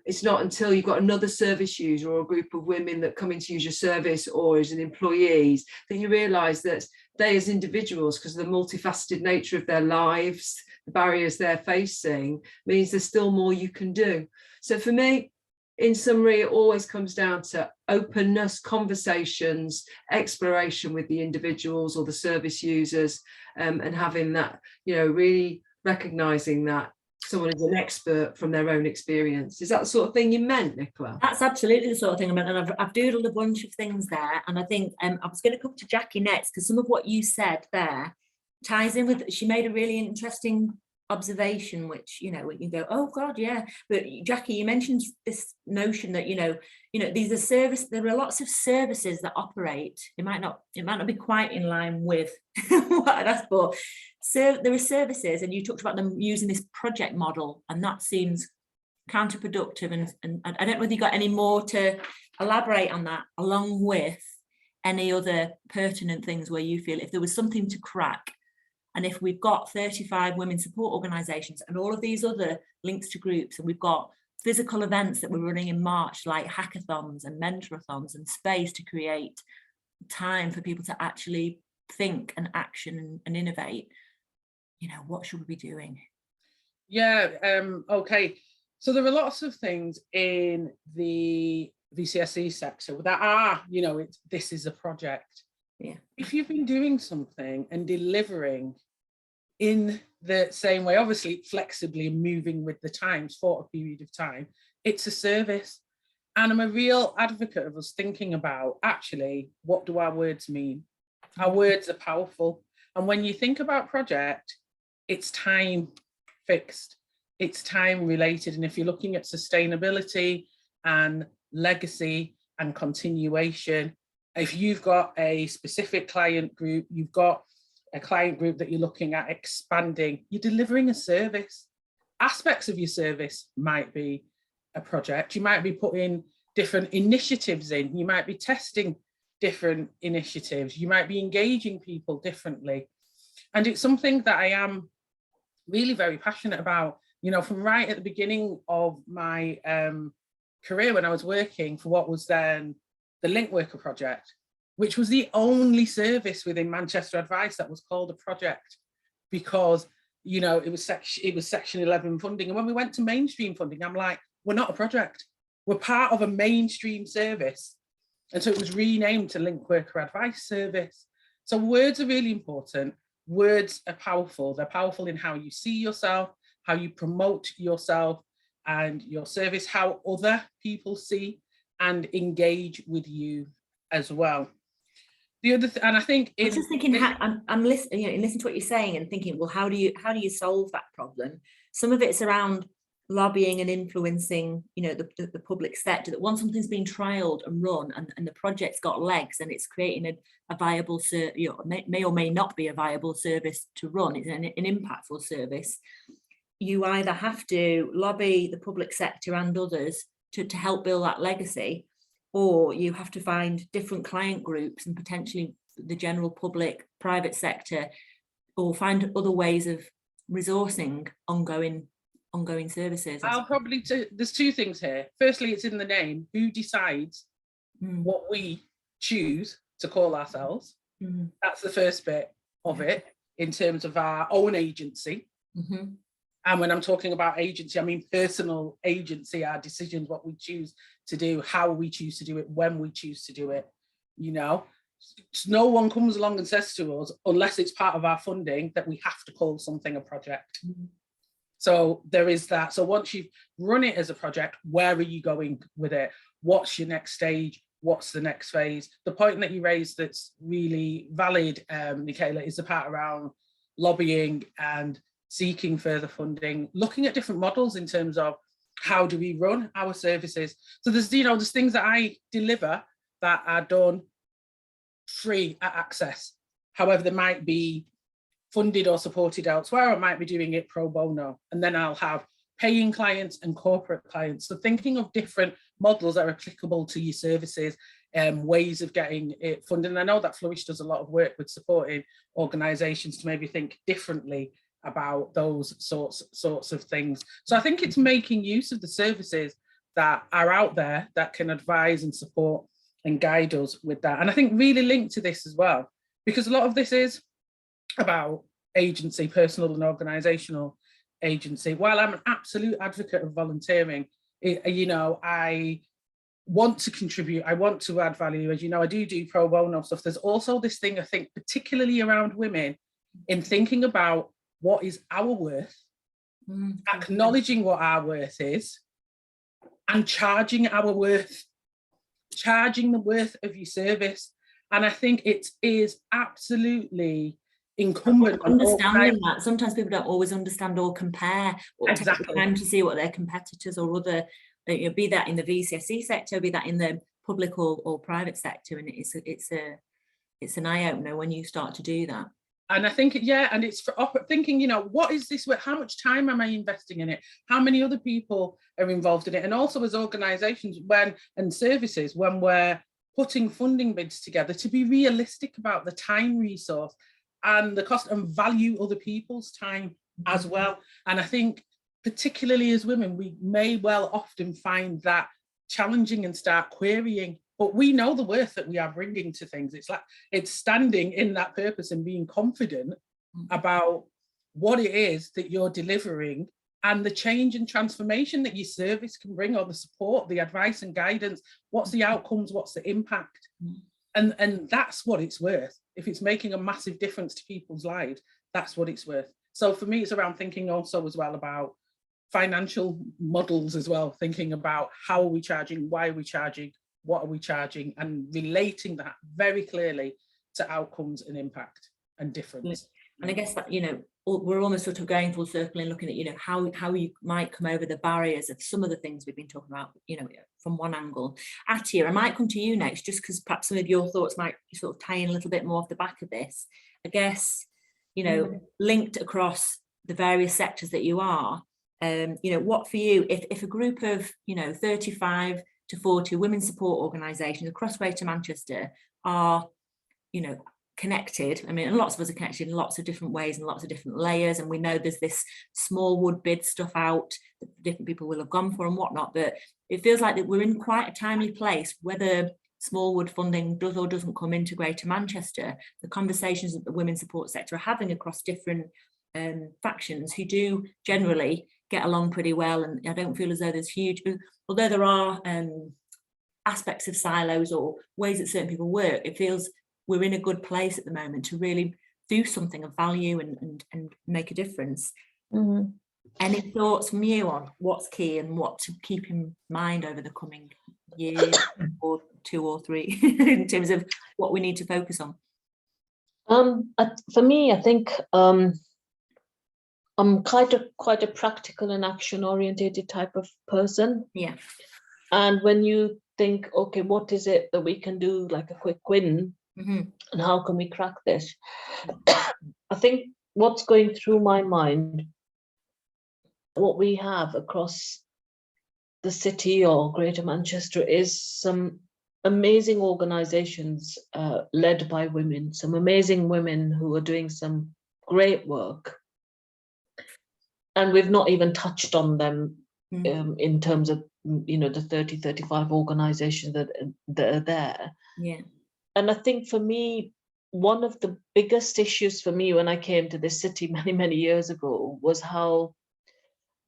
it's not until you've got another service user or a group of women that come in to use your service or as an employees that you realise that they as individuals, because of the multifaceted nature of their lives, the barriers they're facing, means there's still more you can do. So for me, in summary, it always comes down to openness, conversations, exploration with the individuals or the service users, and having that, really recognising that someone is an expert from their own experience. Is that the sort of thing you meant, Nicola? That's absolutely the sort of thing I meant, and I've doodled a bunch of things there, and I think I was going to come to Jackie next, because some of what you said there ties in with, she made a really interesting observation, which, you know, you go, oh God, yeah. But Jackie, you mentioned this notion that, you know, these are there are lots of services that operate. It might not be quite in line with what I'd asked for. So there are services, and you talked about them using this project model, and that seems counterproductive. And I don't know whether you got any more to elaborate on that, along with any other pertinent things where you feel if there was something to crack. And if we've got 35 women support organisations and all of these other links to groups, and we've got physical events that we're running in March, like hackathons and mentorathons, and space to create time for people to actually think and action and innovate, you know, what should we be doing? Yeah, okay. So there are lots of things in the VCSE sector that are, you know, this is a project. Yeah. If you've been doing something and delivering in the same way, obviously flexibly moving with the times for a period of time, it's a service. And I'm a real advocate of us thinking about, actually, what do our words mean? Our words are powerful. And when you think about project, it's time fixed, it's time related. And if you're looking at sustainability and legacy and continuation, if you've got a specific client group, you've got a client group that you're looking at expanding, you're delivering a service. Aspects of your service might be a project. You might be putting different initiatives in. You might be testing different initiatives. You might be engaging people differently. And it's something that I am really very passionate about, you know, from right at the beginning of my career, when I was working for what was then the Link Worker Project, which was the only service within Manchester Advice that was called a project, because, you know, it was Section 11 funding. And when we went to mainstream funding, I'm like, we're not a project. We're part of a mainstream service. And so it was renamed to Link Worker Advice Service. So words are really important. Words are powerful. They're powerful in how you see yourself, how you promote yourself and your service, how other people see and engage with you as well. The other and I think I'm just thinking, I'm listening, you know, listening to what you're saying and thinking, well, how do you solve that problem? Some of it's around lobbying and influencing, you know, the public sector, that once something's been trialed and run and the project's got legs and it's creating a viable, you know, may or may not be a viable service to run, it's an impactful service, you either have to lobby the public sector and others to help build that legacy, or you have to find different client groups and potentially the general public, private sector, or find other ways of resourcing ongoing services. There's two things here. Firstly, it's in the name. Who decides what we choose to call ourselves? That's the first bit of it, in terms of our own agency. And when I'm talking about agency, I mean personal agency, our decisions, what we choose to do, how we choose to do it, when we choose to do it. You know, no one comes along and says to us, unless it's part of our funding, that we have to call something a project. So there is that. So once you've run it as a project, where are you going with it? What's your next stage? What's the next phase? The point that you raised that's really valid, Michaela, is the part around lobbying and seeking further funding, looking at different models in terms of how do we run our services. So there's, you know, there's things that I deliver that are done free at access. However, they might be funded or supported elsewhere. I might be doing it pro bono, and then I'll have paying clients and corporate clients. So thinking of different models that are applicable to your services, ways of getting it funded. And I know that Flourish does a lot of work with supporting organisations to maybe think differently about those sorts of things. So I think it's making use of the services that are out there that can advise and support and guide us with that. And I think really linked to this as well, because a lot of this is about agency, personal and organisational agency. While I'm an absolute advocate of volunteering, you know, I want to contribute, I want to add value. As you know, I do pro bono stuff. There's also this thing, I think, particularly around women, in thinking about what is our worth, acknowledging what our worth is, and charging our worth, charging the worth of your service. And I think it is absolutely incumbent on understanding that. Sometimes people don't always understand or compare or take the Exactly. time to see what their competitors or other, be that in the VCSE sector, be that in the public or private sector, and it's an eye-opener when you start to do that. And I think, yeah, and it's for thinking, you know, what is this work? How much time am I investing in it? How many other people are involved in it? And also as organisations and services, when we're putting funding bids together, to be realistic about the time resource and the cost, and value other people's time as well. And I think particularly as women, we may well often find that challenging and start querying, but we know the worth that we are bringing to things. It's like, it's standing in that purpose and being confident about what it is that you're delivering and the change and transformation that your service can bring, or the support, the advice and guidance. What's the outcomes? What's the impact? And that's what it's worth. If it's making a massive difference to people's lives, that's what it's worth. So for me, it's around thinking also as well about financial models as well, thinking about how are we charging, why are we charging, what are we charging, and relating that very clearly to outcomes and impact and difference. And I guess that, you know, we're almost sort of going full circle and looking at, you know, how you might come over the barriers of some of the things we've been talking about, you know, from one angle. Atiha, I might come to you next, just because perhaps some of your thoughts might sort of tie in a little bit more off the back of this. I guess, you know, linked across the various sectors that you are, you know, what for you, if a group of, you know, 35 to 40 women support organisations across Greater Manchester are, you know, connected. I mean, and lots of us are connected in lots of different ways and lots of different layers, and we know there's this small wood bid stuff out that different people will have gone for and whatnot, but it feels like that we're in quite a timely place. Whether small wood funding does or doesn't come into Greater Manchester, the conversations that the women's support sector are having across different factions who do generally get along pretty well, and I don't feel as though there's huge, although there are aspects of silos or ways that certain people work, it feels we're in a good place at the moment to really do something of value and make a difference. Any thoughts from you on what's key and what to keep in mind over the coming year or 2 or 3 in terms of what we need to focus on? For me, I think I'm quite a practical and action orientated type of person. Yeah. And when you think, okay, what is it that we can do, like a quick win, and how can we crack this? I think what's going through my mind, what we have across the city or Greater Manchester is some amazing organisations led by women, some amazing women who are doing some great work. And we've not even touched on them in terms of, you know, the 35 organisations that are there. Yeah. And I think for me, one of the biggest issues for me when I came to this city many years ago was how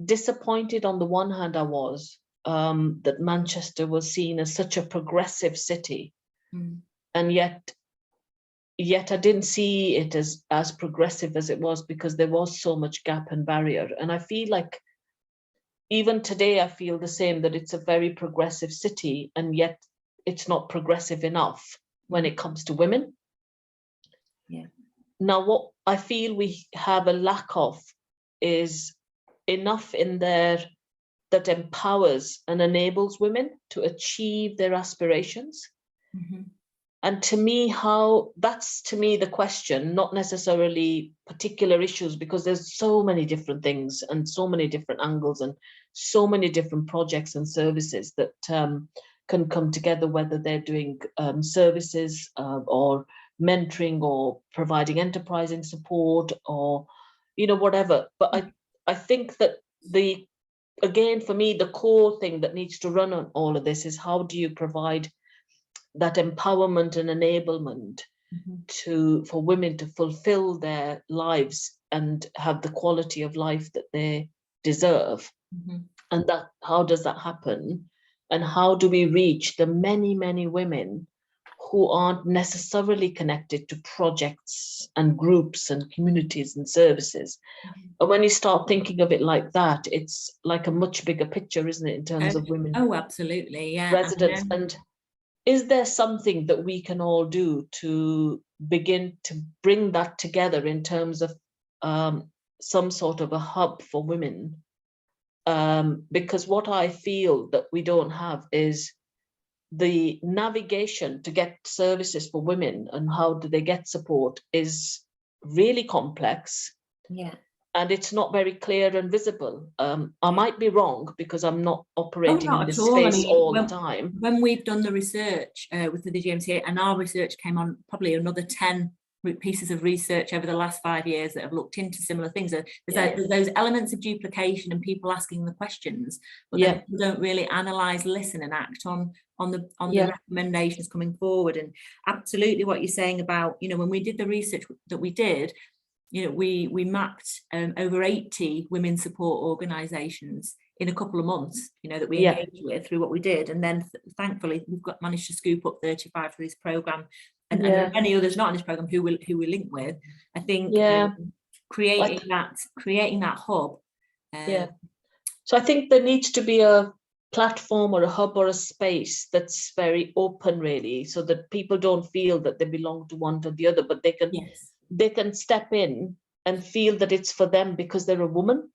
disappointed on the one hand I was that Manchester was seen as such a progressive city, and yet I didn't see it as progressive as it was, because there was so much gap and barrier. And I feel like even today I feel the same, that it's a very progressive city, and yet it's not progressive enough when it comes to women. Yeah. Now, what I feel we have a lack of is enough in there that empowers and enables women to achieve their aspirations. And to me, that's to me the question, not necessarily particular issues, because there's so many different things and so many different angles and so many different projects and services that can come together, whether they're doing services or mentoring or providing enterprising support or, you know, whatever. But I think that again, for me, the core thing that needs to run on all of this is how do you provide that empowerment and enablement for women to fulfill their lives and have the quality of life that they deserve. And that, how does that happen? And how do we reach the many women who aren't necessarily connected to projects and groups and communities and services? And when you start thinking of it like that, it's like a much bigger picture, isn't it, in terms of women? Oh, absolutely, yeah. Residents. And is there something that we can all do to begin to bring that together in terms of some sort of a hub for women. Because what I feel that we don't have is the navigation to get services for women and how do they get support is really complex. Yeah. And it's not very clear and visible. I might be wrong because I'm not operating in this space all the time. When we've done the research with the DGMCA, and our research came on probably another 10 pieces of research over the last 5 years that have looked into similar things. There's those elements of duplication and people asking the questions, but then people don't really analyse, listen and act on the recommendations coming forward. And absolutely what you're saying about, you know, when we did the research that we did, you know, we mapped over 80 women's support organisations in a couple of months, you know, that we engaged with through what we did. And then thankfully we've managed to scoop up 35 for this programme. And there are many others not in this programme who we link with. I think creating that hub. So I think there needs to be a platform or a hub or a space that's very open, really, so that people don't feel that they belong to one or the other, but they can step in and feel that it's for them because they're a woman,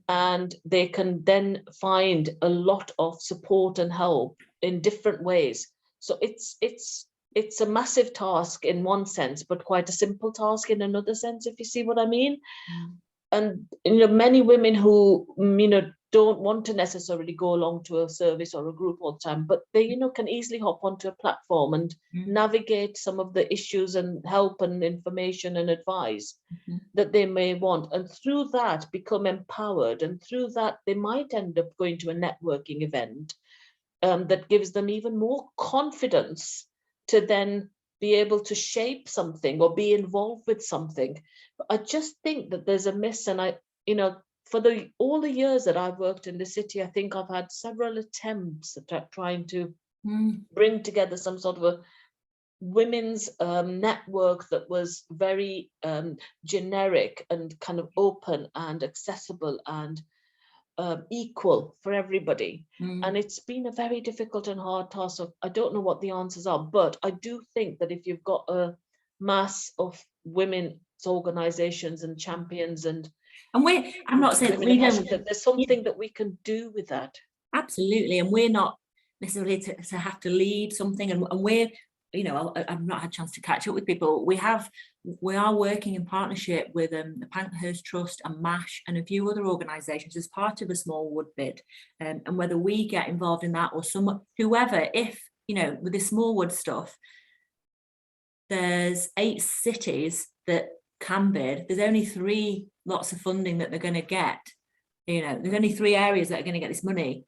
and they can then find a lot of support and help in different ways. So it's a massive task in one sense, but quite a simple task in another sense, if you see what I mean. And you know, many women who don't want to necessarily go along to a service or a group all the time, but they can easily hop onto a platform and navigate some of the issues and help and information and advice that they may want, and through that become empowered, and through that they might end up going to a networking event that gives them even more confidence to then be able to shape something or be involved with something. But I just think that there's a miss, and for all the years that I've worked in the city, I think I've had several attempts at trying to bring together some sort of a women's network that was very generic and kind of open and accessible and equal for everybody. And it's been a very difficult and hard task. So I don't know what the answers are, but I do think that if you've got a mass of women's organizations and champions and I'm not saying that there's something that we can do with that. Absolutely. And we're not necessarily to have to lead something, and we're, I've not had a chance to catch up with people. We are working in partnership with the Pankhurst Trust and MASH and a few other organisations as part of a small wood bid, and whether we get involved in that or whoever, if with the small wood stuff, there's 8 cities that can bid. There's only 3 lots of funding that they're going to get. There's only 3 areas that are going to get this money.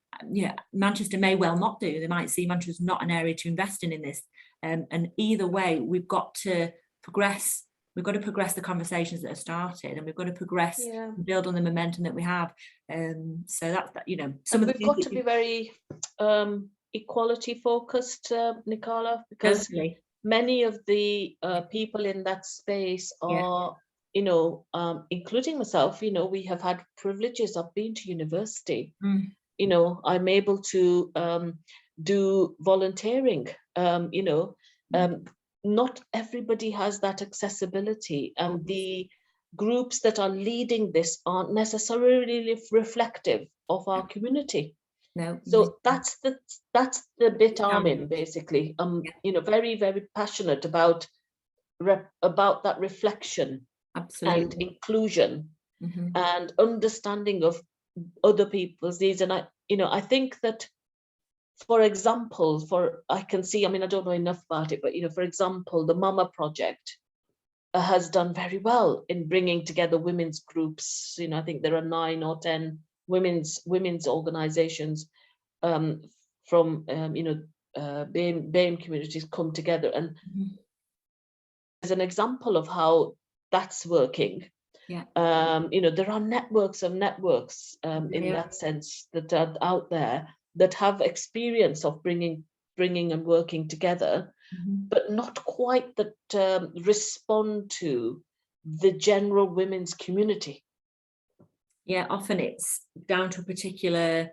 Manchester may well not do. They might see Manchester's not an area to invest in this. And either way, we've got to progress. We've got to progress the conversations that have started, and we've got to progress and build on the momentum that we have. So that's we've got to be very equality focused, Nicola, because many of the people in that space are, including myself, we have had privileges. I've been to university. I'm able to do volunteering. Not everybody has that accessibility, and the groups that are leading this aren't necessarily reflective of our community. No. So that's the bit I'm in, basically. I'm very, very passionate about that reflection. Absolutely. And inclusion and understanding of other people's needs. And I think that, for example, I don't know enough about it, but for example, the Mama Project has done very well in bringing together women's groups. I think there are 9 or 10 women's organizations from BAME communities come together, and as an example of how that's working. There are networks of networks in that sense that are out there that have experience of bringing and working together, but not quite that respond to the general women's community. Yeah, often it's down to a particular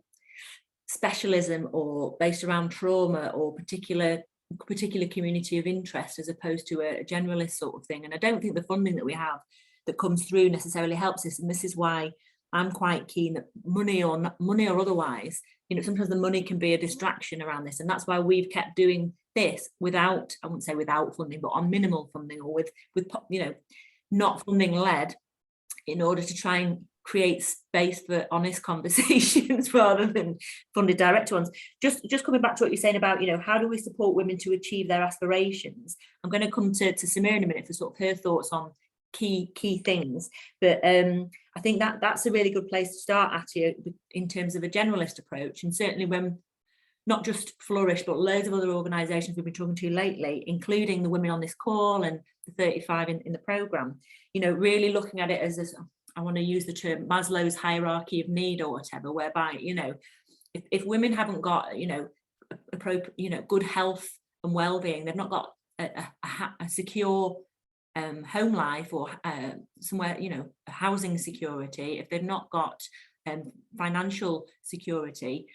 specialism or based around trauma or particular particular community of interest as opposed to a generalist sort of thing. And I don't think the funding that we have that comes through necessarily helps this. And this is why I'm quite keen that money or otherwise, you know, sometimes the money can be a distraction around this. And that's why we've kept doing this without, I wouldn't say without funding, but on minimal funding, or with you know, not funding led, in order to try and create space for honest conversations rather than funded direct ones. Just coming back to what you're saying about, you know, how do we support women to achieve their aspirations? I'm going to come to Sumaira in a minute for sort of her thoughts on key things, but I think that's a really good place to start at here in terms of a generalist approach. And certainly when not just Flourish, but loads of other organisations we've been talking to lately, including the women on this call and the 35 in the programme, you know, really looking at it as this, I want to use the term Maslow's hierarchy of need or whatever, whereby, you know, if women haven't got, you know, good health and well-being, they've not got a secure home life or somewhere, you know, housing security, if they've not got financial security,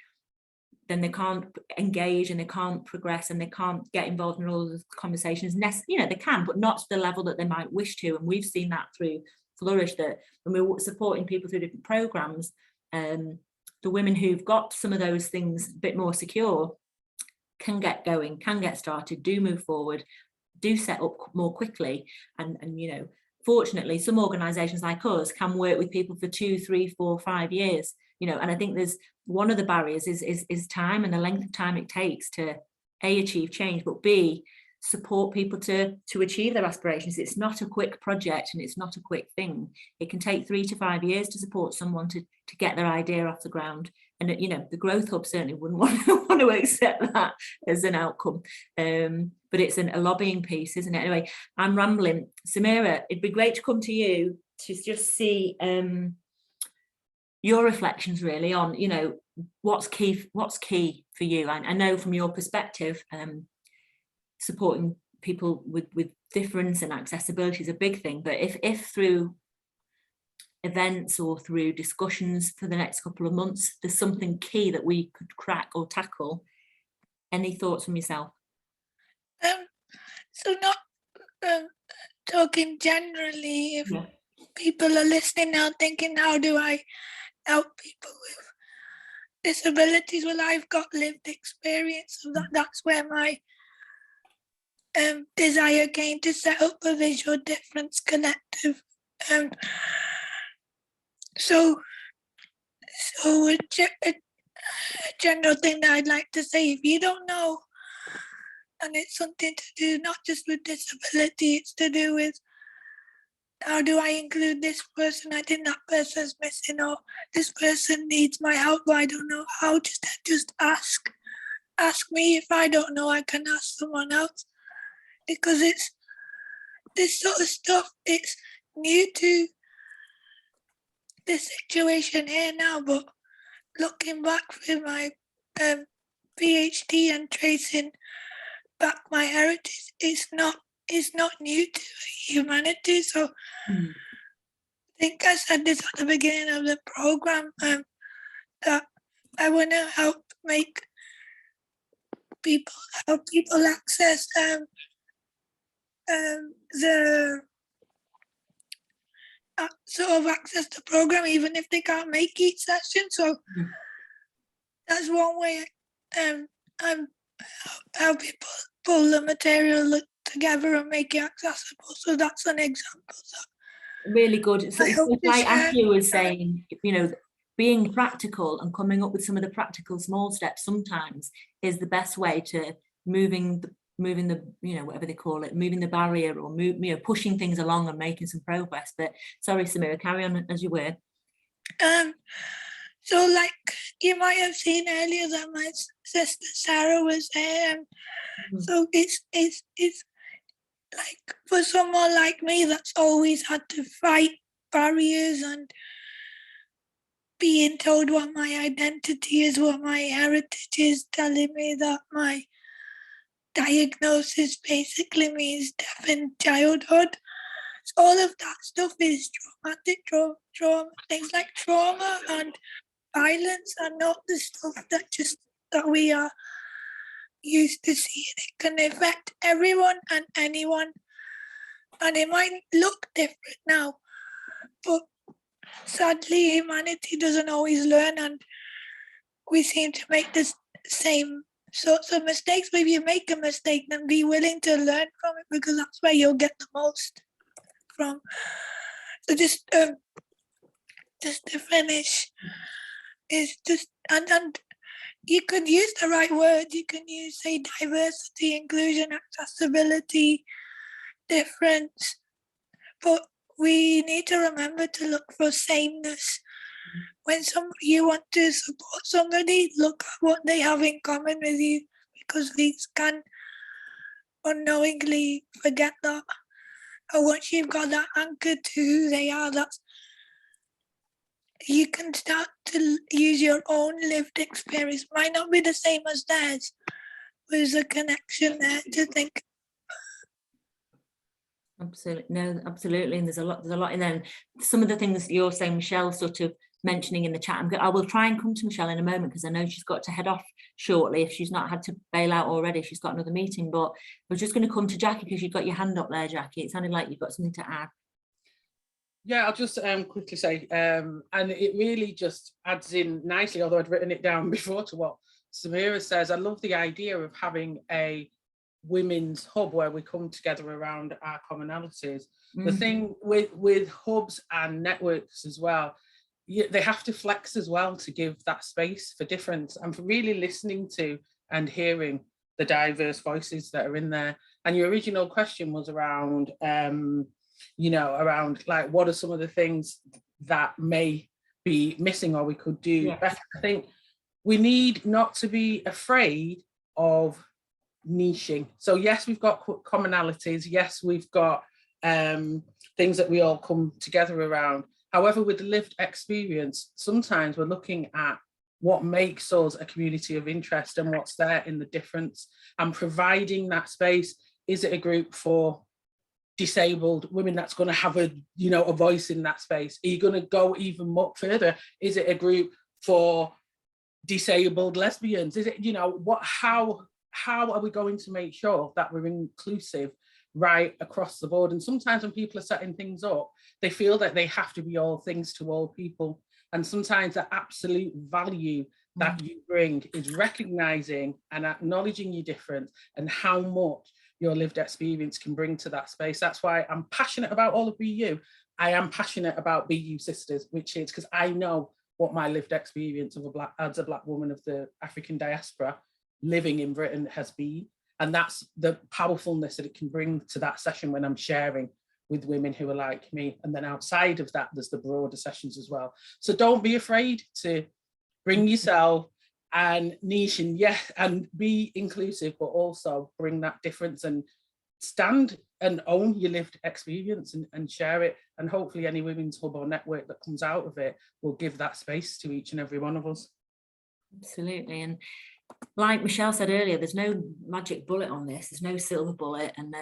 then they can't engage and they can't progress and they can't get involved in all of the conversations. You know, they can, but not to the level that they might wish to. And we've seen that through Flourish, that when we're supporting people through different programs, the women who've got some of those things a bit more secure can get going, can get started, do move forward, do set up more quickly. And you know, fortunately, some organisations like us can work with people for 2, 3, 4, 5 years. You know, and I think there's one of the barriers is time and the length of time it takes to A, achieve change, but B, support people to achieve their aspirations. It's not a quick project and it's not a quick thing. It can take 3 to 5 years to support someone to get their idea off the ground. And you know, the Growth Hub certainly wouldn't want to accept that as an outcome. But it's a lobbying piece, isn't it? Anyway, I'm rambling. Sumaira, it'd be great to come to you to just see your reflections really on, you know, what's key for you. I know from your perspective, supporting people with difference and accessibility is a big thing, but if through events or through discussions for the next couple of months there's something key that we could crack or tackle, any thoughts from yourself? So not talking generally, if people are listening now thinking, how do I help people with disabilities? Well, I've got lived experience, so that's where my desire came to set up a visual difference collective. So a general thing that I'd like to say, if you don't know, and it's something to do not just with disability, it's to do with how do I include this person? I think that person's missing, or this person needs my help, but I don't know how. Just ask me. If I don't know, I can ask someone else, because it's this sort of stuff. It's new to the situation here now, but looking back with my PhD and tracing back my heritage, it's not new to humanity. So I think I said this at the beginning of the program, that I want to help people access the sort of access the program, even if they can't make each session. So that's one way how people pull the material together and make it accessible. So that's an example. Really good. So like Atia was saying, you know, being practical and coming up with some of the practical small steps sometimes is the best way to moving the, you know, whatever they call it, moving the barrier, or pushing things along and making some progress. But sorry, Sumaira, carry on as you were. So like you might have seen earlier that my sister Sarah was there. So it's like for someone like me that's always had to fight barriers and being told what my identity is, what my heritage is, telling me that my diagnosis basically means death in childhood. So all of that stuff is traumatic. Things like trauma and violence are not the stuff that we are used to see it. It can affect everyone and anyone, and it might look different now, but sadly humanity doesn't always learn, and we seem to make the same sorts of mistakes. But if you make a mistake, then be willing to learn from it, because that's where you'll get the most from. So just to finish, is just and you could use the right words. You can use, say, diversity, inclusion, accessibility, difference, but we need to remember to look for sameness. When you want to support somebody, look at what they have in common with you, because we can unknowingly forget that. And once you've got that anchor to who they are, you can start to use your own lived experience. Might not be the same as theirs, but there's a connection there to think. Absolutely, no, absolutely, and there's a lot in there. And some of the things that you're saying, Michelle, sort of mentioning in the chat, I will try and come to Michelle in a moment, because I know she's got to head off shortly if she's not had to bail out already. She's got another meeting, but I was just going to come to Jackie, because you've got your hand up there, Jackie. It sounded like you've got something to add. Yeah, I'll just quickly say, and it really just adds in nicely, although I'd written it down before, to what Sumaira says. I love the idea of having a women's hub where we come together around our commonalities. The thing with hubs and networks as well, they have to flex as well to give that space for difference and for really listening to and hearing the diverse voices that are in there. And your original question was around, around like, what are some of the things that may be missing or we could do better? I think we need not to be afraid of niching. So yes, we've got commonalities. Yes, we've got things that we all come together around. However, with the lived experience, sometimes we're looking at what makes us a community of interest and what's there in the difference, and providing that space. Is it a group for disabled women that's going to have a voice in that space? Are you going to go even more further? Is it a group for disabled lesbians? Is it, how are we going to make sure that we're inclusive right across the board? And sometimes when people are setting things up, they feel that they have to be all things to all people. And sometimes the absolute value that you bring is recognizing and acknowledging your difference and how much your lived experience can bring to that space. That's why I'm passionate about all of BU. I am passionate about BU Sisters, which is because I know what my lived experience as a black woman of the African diaspora living in Britain has been. And that's the powerfulness that it can bring to that session when I'm sharing with women who are like me. And then outside of that, there's the broader sessions as well. So don't be afraid to bring yourself and niche and be inclusive, but also bring that difference and stand and own your lived experience and share it. And hopefully any women's hub or network that comes out of it will give that space to each and every one of us. Absolutely. And like Michelle said earlier, there's no magic bullet on this. There's no silver bullet. And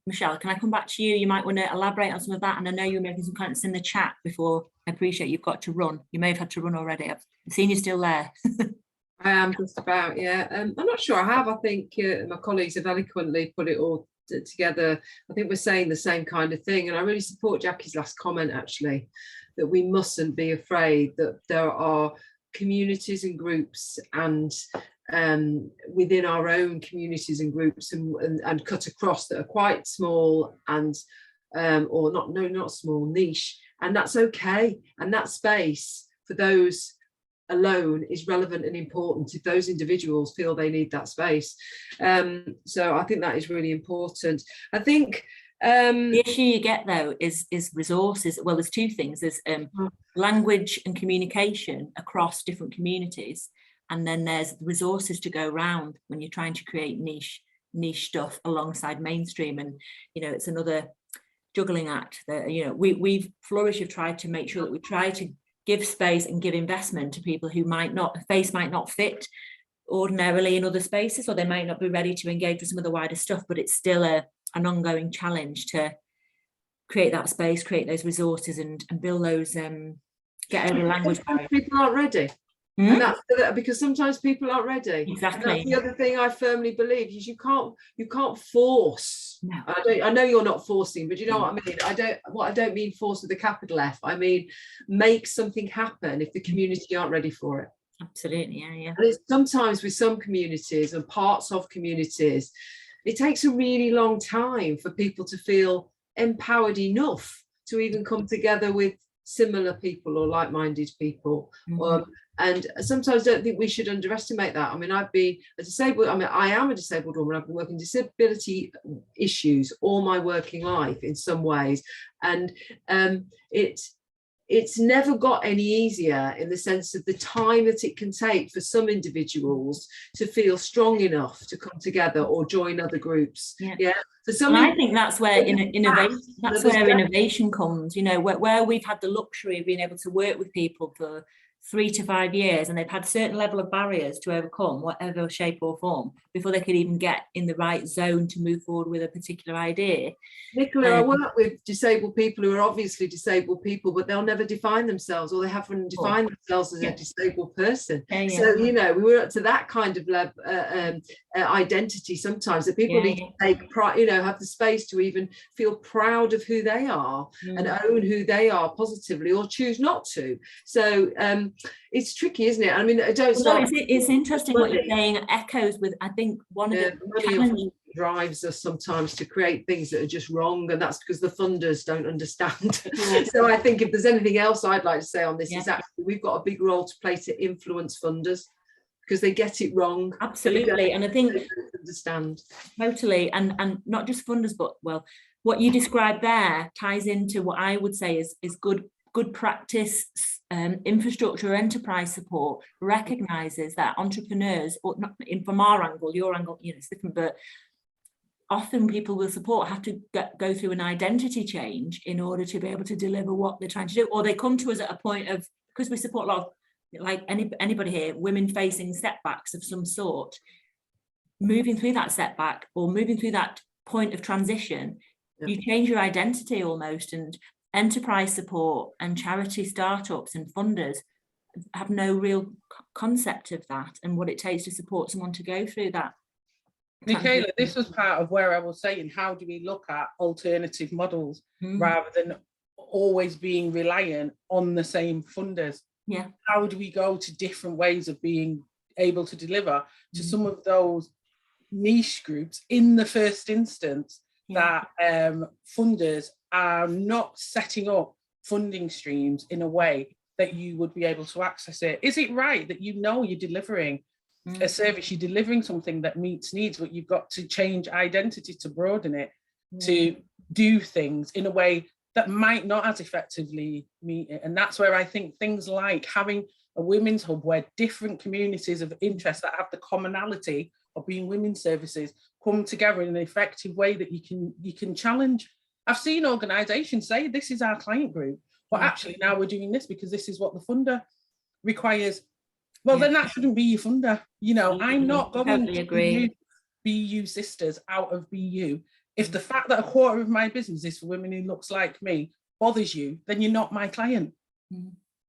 Michelle, can I come back to you? You might want to elaborate on some of that. And I know you were making some comments in the chat before. I appreciate you've got to run. You may have had to run already. I've seen you still there. I am just about, yeah. I'm not sure I have. I think my colleagues have eloquently put it all together. I think we're saying the same kind of thing. And I really support Jackie's last comment, actually, that we mustn't be afraid that there are communities and groups and within our own communities and groups and cut across that are quite small and or not small, niche, and that's okay. And that space for those alone is relevant and important if those individuals feel they need that space. So I think that is really important. I think the issue you get though is resources. Well, there's two things. There's language and communication across different communities, and then there's resources to go around when you're trying to create niche stuff alongside mainstream. And it's another juggling act that we've Flourish have tried to make sure that we try to give space and give investment to people who might not fit ordinarily in other spaces, or they might not be ready to engage with some of the wider stuff, but it's still an ongoing challenge to create that space, create those resources and build those, get over language. People aren't ready. And that's because sometimes people aren't ready. Exactly. And that's the other thing I firmly believe is you can't force. No. I know you're not forcing, but you know what I mean. I don't mean force with a capital F. I mean make something happen if the community aren't ready for it. Absolutely, yeah. And it's sometimes with some communities and parts of communities, it takes a really long time for people to feel empowered enough to even come together with similar people or like-minded people. And sometimes I don't think we should underestimate that. I mean, I've been a disabled, I am a disabled woman. I've been working disability issues all my working life in some ways. And it's never got any easier in the sense of the time that it can take for some individuals to feel strong enough to come together or join other groups. Yeah. For some, I think that's where innovation comes. You know, where we've had the luxury of being able to work with people for 3 to 5 years, and they've had a certain level of barriers to overcome, whatever shape or form, before they could even get in the right zone to move forward with a particular idea. Nicola, I work with disabled people who are obviously disabled people, but they'll never define themselves, or they haven't defined themselves as a disabled person. So, you know, we were up to that kind of level, identity sometimes, that people need to take pride, you know, have the space to even feel proud of who they are and own who they are positively, or choose not to. So it's tricky, isn't it? I mean, it's interesting what you're saying. Echoes with, I think, one of the challenges drives us sometimes to create things that are just wrong, and that's because the funders don't understand. So I think if there's anything else I'd like to say on this, is actually we've got a big role to play to influence funders, because they get it wrong. Absolutely. And I think they don't understand. Totally. And not just funders, but well, what you described there ties into what I would say is good practice. Infrastructure enterprise support recognizes that entrepreneurs, or not from our angle, your angle, you know, it's different, but often people with support have to go through an identity change in order to be able to deliver what they're trying to do, or they come to us at a point of, because we support a lot of, like anybody here, women facing setbacks of some sort, moving through that setback or moving through that point of transition, you change your identity almost. And enterprise support and charity startups and funders have no real concept of that and what it takes to support someone to go through that. Michaela, this was part of where I was saying, how do we look at alternative models rather than always being reliant on the same funders? Yeah. How do we go to different ways of being able to deliver to some of those niche groups in the first instance that funders are not setting up funding streams in a way that you would be able to access it? Is it right that you know you're delivering a service, you're delivering something that meets needs, but you've got to change identity to broaden it, to do things in a way that might not as effectively meet it? And that's where I think things like having a women's hub where different communities of interest that have the commonality of being women's services come together in an effective way that you can challenge. I've seen organisations say this is our client group, but actually now we're doing this because this is what the funder requires. Well, then that shouldn't be your funder. You know, I'm not going to BU sisters out of BU. If the fact that a quarter of my business is for women who looks like me bothers you, then you're not my client.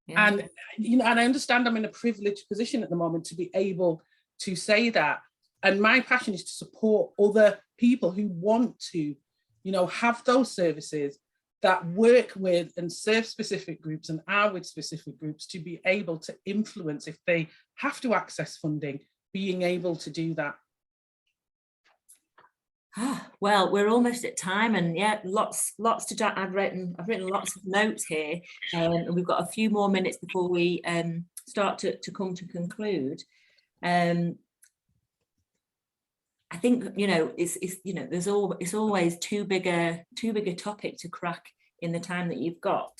And you know, and I understand I'm in a privileged position at the moment to be able to say that. And my passion is to support other people who want to, you know, have those services that work with and serve specific groups and are with specific groups to be able to influence, if they have to access funding, being able to do that. Well, we're almost at time, and lots to do. I've written lots of notes here, and we've got a few more minutes before we start to come to conclude. I think, you know, it's you know, it's always too big a topic to crack in the time that you've got,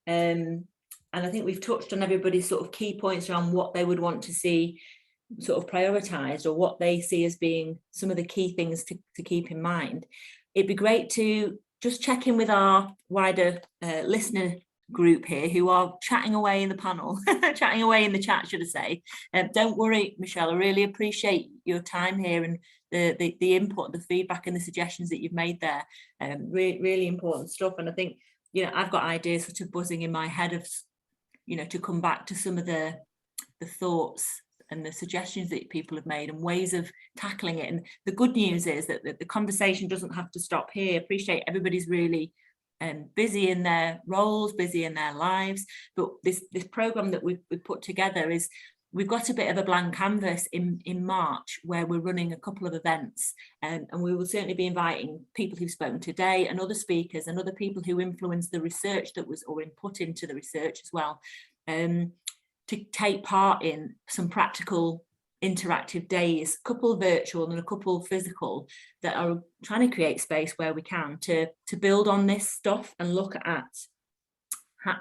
and I think we've touched on everybody's sort of key points around what they would want to see sort of prioritized, or what they see as being some of the key things to keep in mind. It'd be great to just check in with our wider listener group here who are chatting away in the panel, chatting away in the chat, should I say. Don't worry, Michelle, I really appreciate your time here and the input, the feedback and the suggestions that you've made there. Really important stuff. And I think, you know, I've got ideas sort of buzzing in my head of, you know, to come back to some of the the thoughts and the suggestions that people have made and ways of tackling it. And the good news is that the conversation doesn't have to stop here. Appreciate everybody's really busy in their roles, busy in their lives, but this program that we've put together is, we've got a bit of a blank canvas in March where we're running a couple of events, and we will certainly be inviting people who've spoken today and other speakers and other people who influence the research that was, or input into the research as well, to take part in some practical interactive days, a couple virtual and a couple physical, that are trying to create space where we can to build on this stuff and look at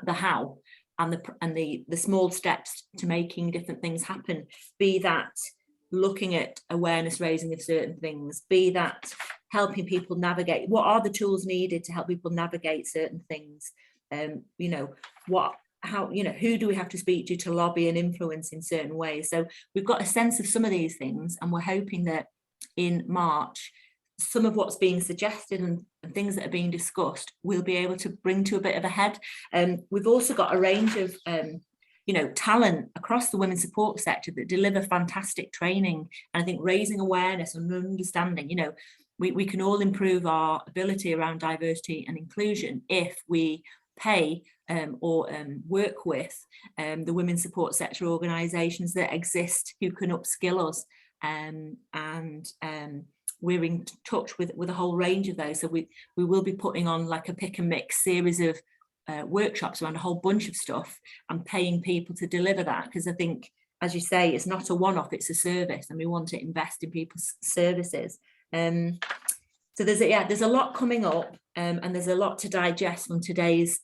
the how and the small steps to making different things happen, be that looking at awareness raising of certain things, be that helping people navigate what are the tools needed to help people navigate certain things, you know, how, you know, who do we have to speak to lobby and influence in certain ways. So we've got a sense of some of these things, and we're hoping that in March some of what's being suggested and things that are being discussed we'll be able to bring to a bit of a head. We've also got a range of you know, talent across the women's support sector that deliver fantastic training, and I think raising awareness and understanding, you know, we can all improve our ability around diversity and inclusion if we pay or work with the women's support sector organisations that exist who can upskill us, and we're in touch with a whole range of those. So we will be putting on like a pick and mix series of workshops around a whole bunch of stuff and paying people to deliver that, because I think, as you say, it's not a one-off, it's a service, and we want to invest in people's services. So there's a lot coming up, and there's a lot to digest from today's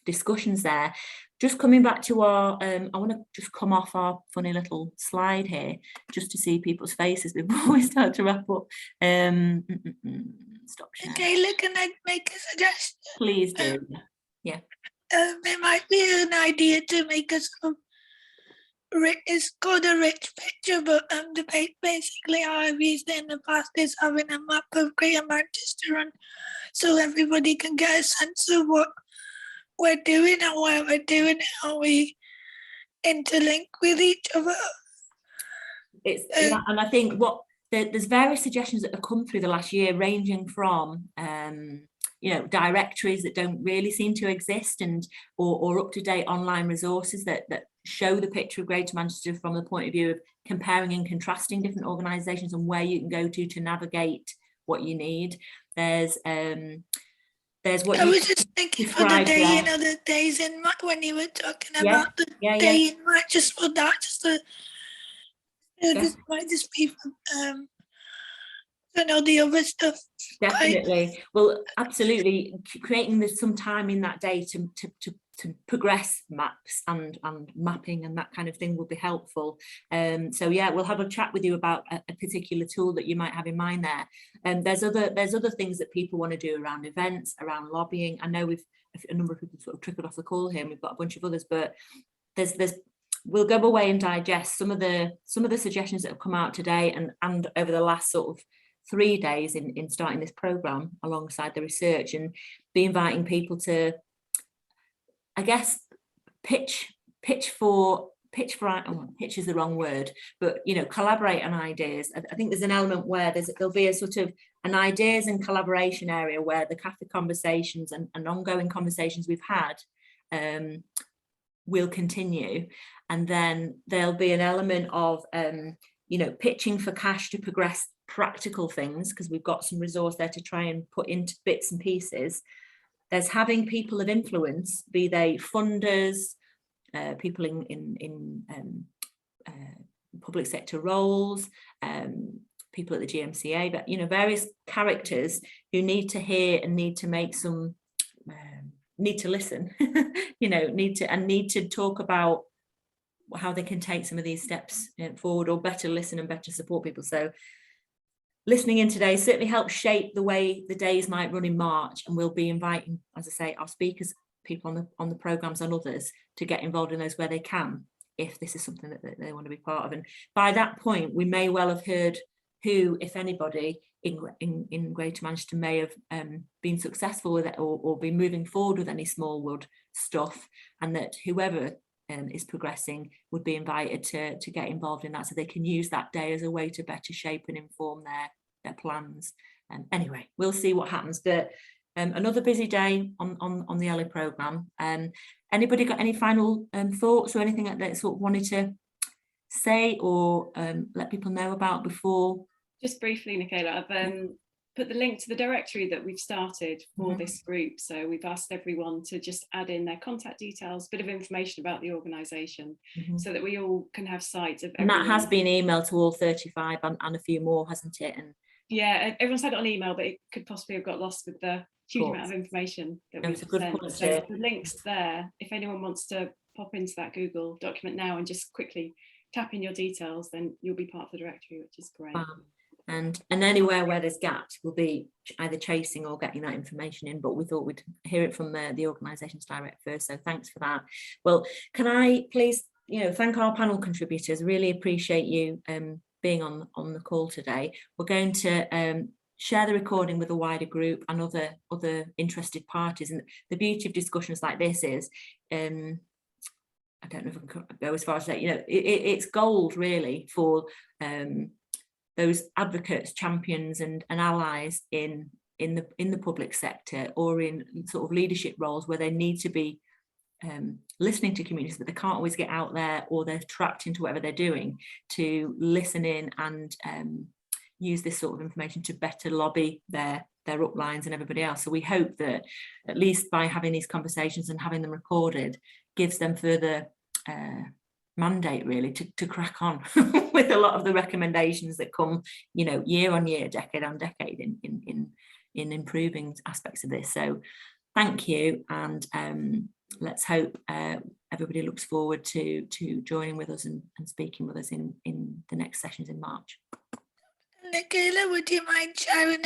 discussions there. Just coming back to our, I want to just come off our funny little slide here, just to see people's faces before we start to wrap up. Stop sharing. Taylor, can I make a suggestion? Please do. Yeah. It might be an idea to make a sort of, it's called a rich picture, but basically how I've used it in the past is having a map of Greater Manchester, and so everybody can get a sense of what we're doing and where we're doing it, how we interlink with each other. It's yeah, and I think there's various suggestions that have come through the last year, ranging from you know, directories that don't really seem to exist, and or up-to-date online resources that show the picture of Greater Manchester from the point of view of comparing and contrasting different organisations and where you can go to navigate what you need. There's what I was just thinking for the day, you know, the days in March, when you were talking about the day in March, just for that, just to, this might just be you know, the other stuff. Definitely. Well, absolutely. Creating some time in that day to progress maps and mapping and that kind of thing will be helpful. So yeah, we'll have a chat with you about a particular tool that you might have in mind there. And there's other things that people want to do around events, around lobbying. I know a number of people sort of trickled off the call here, and we've got a bunch of others, but we'll go away and digest some of the suggestions that have come out today and over the last sort of 3 days in starting this programme alongside the research, and be inviting people to, I guess, pitch is the wrong word, but you know, collaborate on ideas. I think there's an element where there'll be a sort of an ideas and collaboration area where the cafe conversations and ongoing conversations we've had will continue, and then there'll be an element of you know, pitching for cash to progress practical things, because we've got some resource there to try and put into bits and pieces. There's having people of influence, be they funders, people in public sector roles, people at the GMCA, but you know, various characters who need to hear and need to make some, need to listen, you know, need to talk about how they can take some of these steps forward, or better listen and better support people. So listening in today certainly helps shape the way the days might run in March, and we'll be inviting, as I say, our speakers, people on the programmes and others to get involved in those where they can, if this is something that they want to be part of. And by that point, we may well have heard who, if anybody, in Greater Manchester may have been successful with it, or been moving forward with any small wood stuff, and that whoever is progressing would be invited to get involved in that, so they can use that day as a way to better shape and inform their plans. Anyway, we'll see what happens. But another busy day on the Ellii programme. Anybody got any final thoughts or anything that they sort of wanted to say or let people know about before? Just briefly, Nicola, I've put the link to the directory that we've started for this group. So we've asked everyone to just add in their contact details, bit of information about the organisation, so that we all can have sight of everyone. And that has been emailed to all 35 and a few more, hasn't it? And yeah, everyone's had it on email, but it could possibly have got lost with the huge amount of information that we've sent. So the link's there. If anyone wants to pop into that Google document now and just quickly tap in your details, then you'll be part of the directory, which is great. And anywhere where there's gaps, we'll be either chasing or getting that information in, but we thought we'd hear it from the organisations direct first, so thanks for that. Well, can I please thank our panel contributors? Really appreciate you being on the call today. We're going to share the recording with a wider group and other interested parties, and the beauty of discussions like this is I don't know if I can go as far as that, it's gold really for those advocates, champions and allies in the public sector or in sort of leadership roles where they need to be listening to communities, but they can't always get out there, or they're trapped into whatever they're doing, to listen in and use this sort of information to better lobby their uplines and everybody else. So we hope that at least by having these conversations and having them recorded gives them further mandate really to crack on with a lot of the recommendations that come year on year, decade on decade in improving aspects of this. So thank you, and let's hope everybody looks forward to joining with us and speaking with us in the next sessions in March. Nicola, would you mind sharing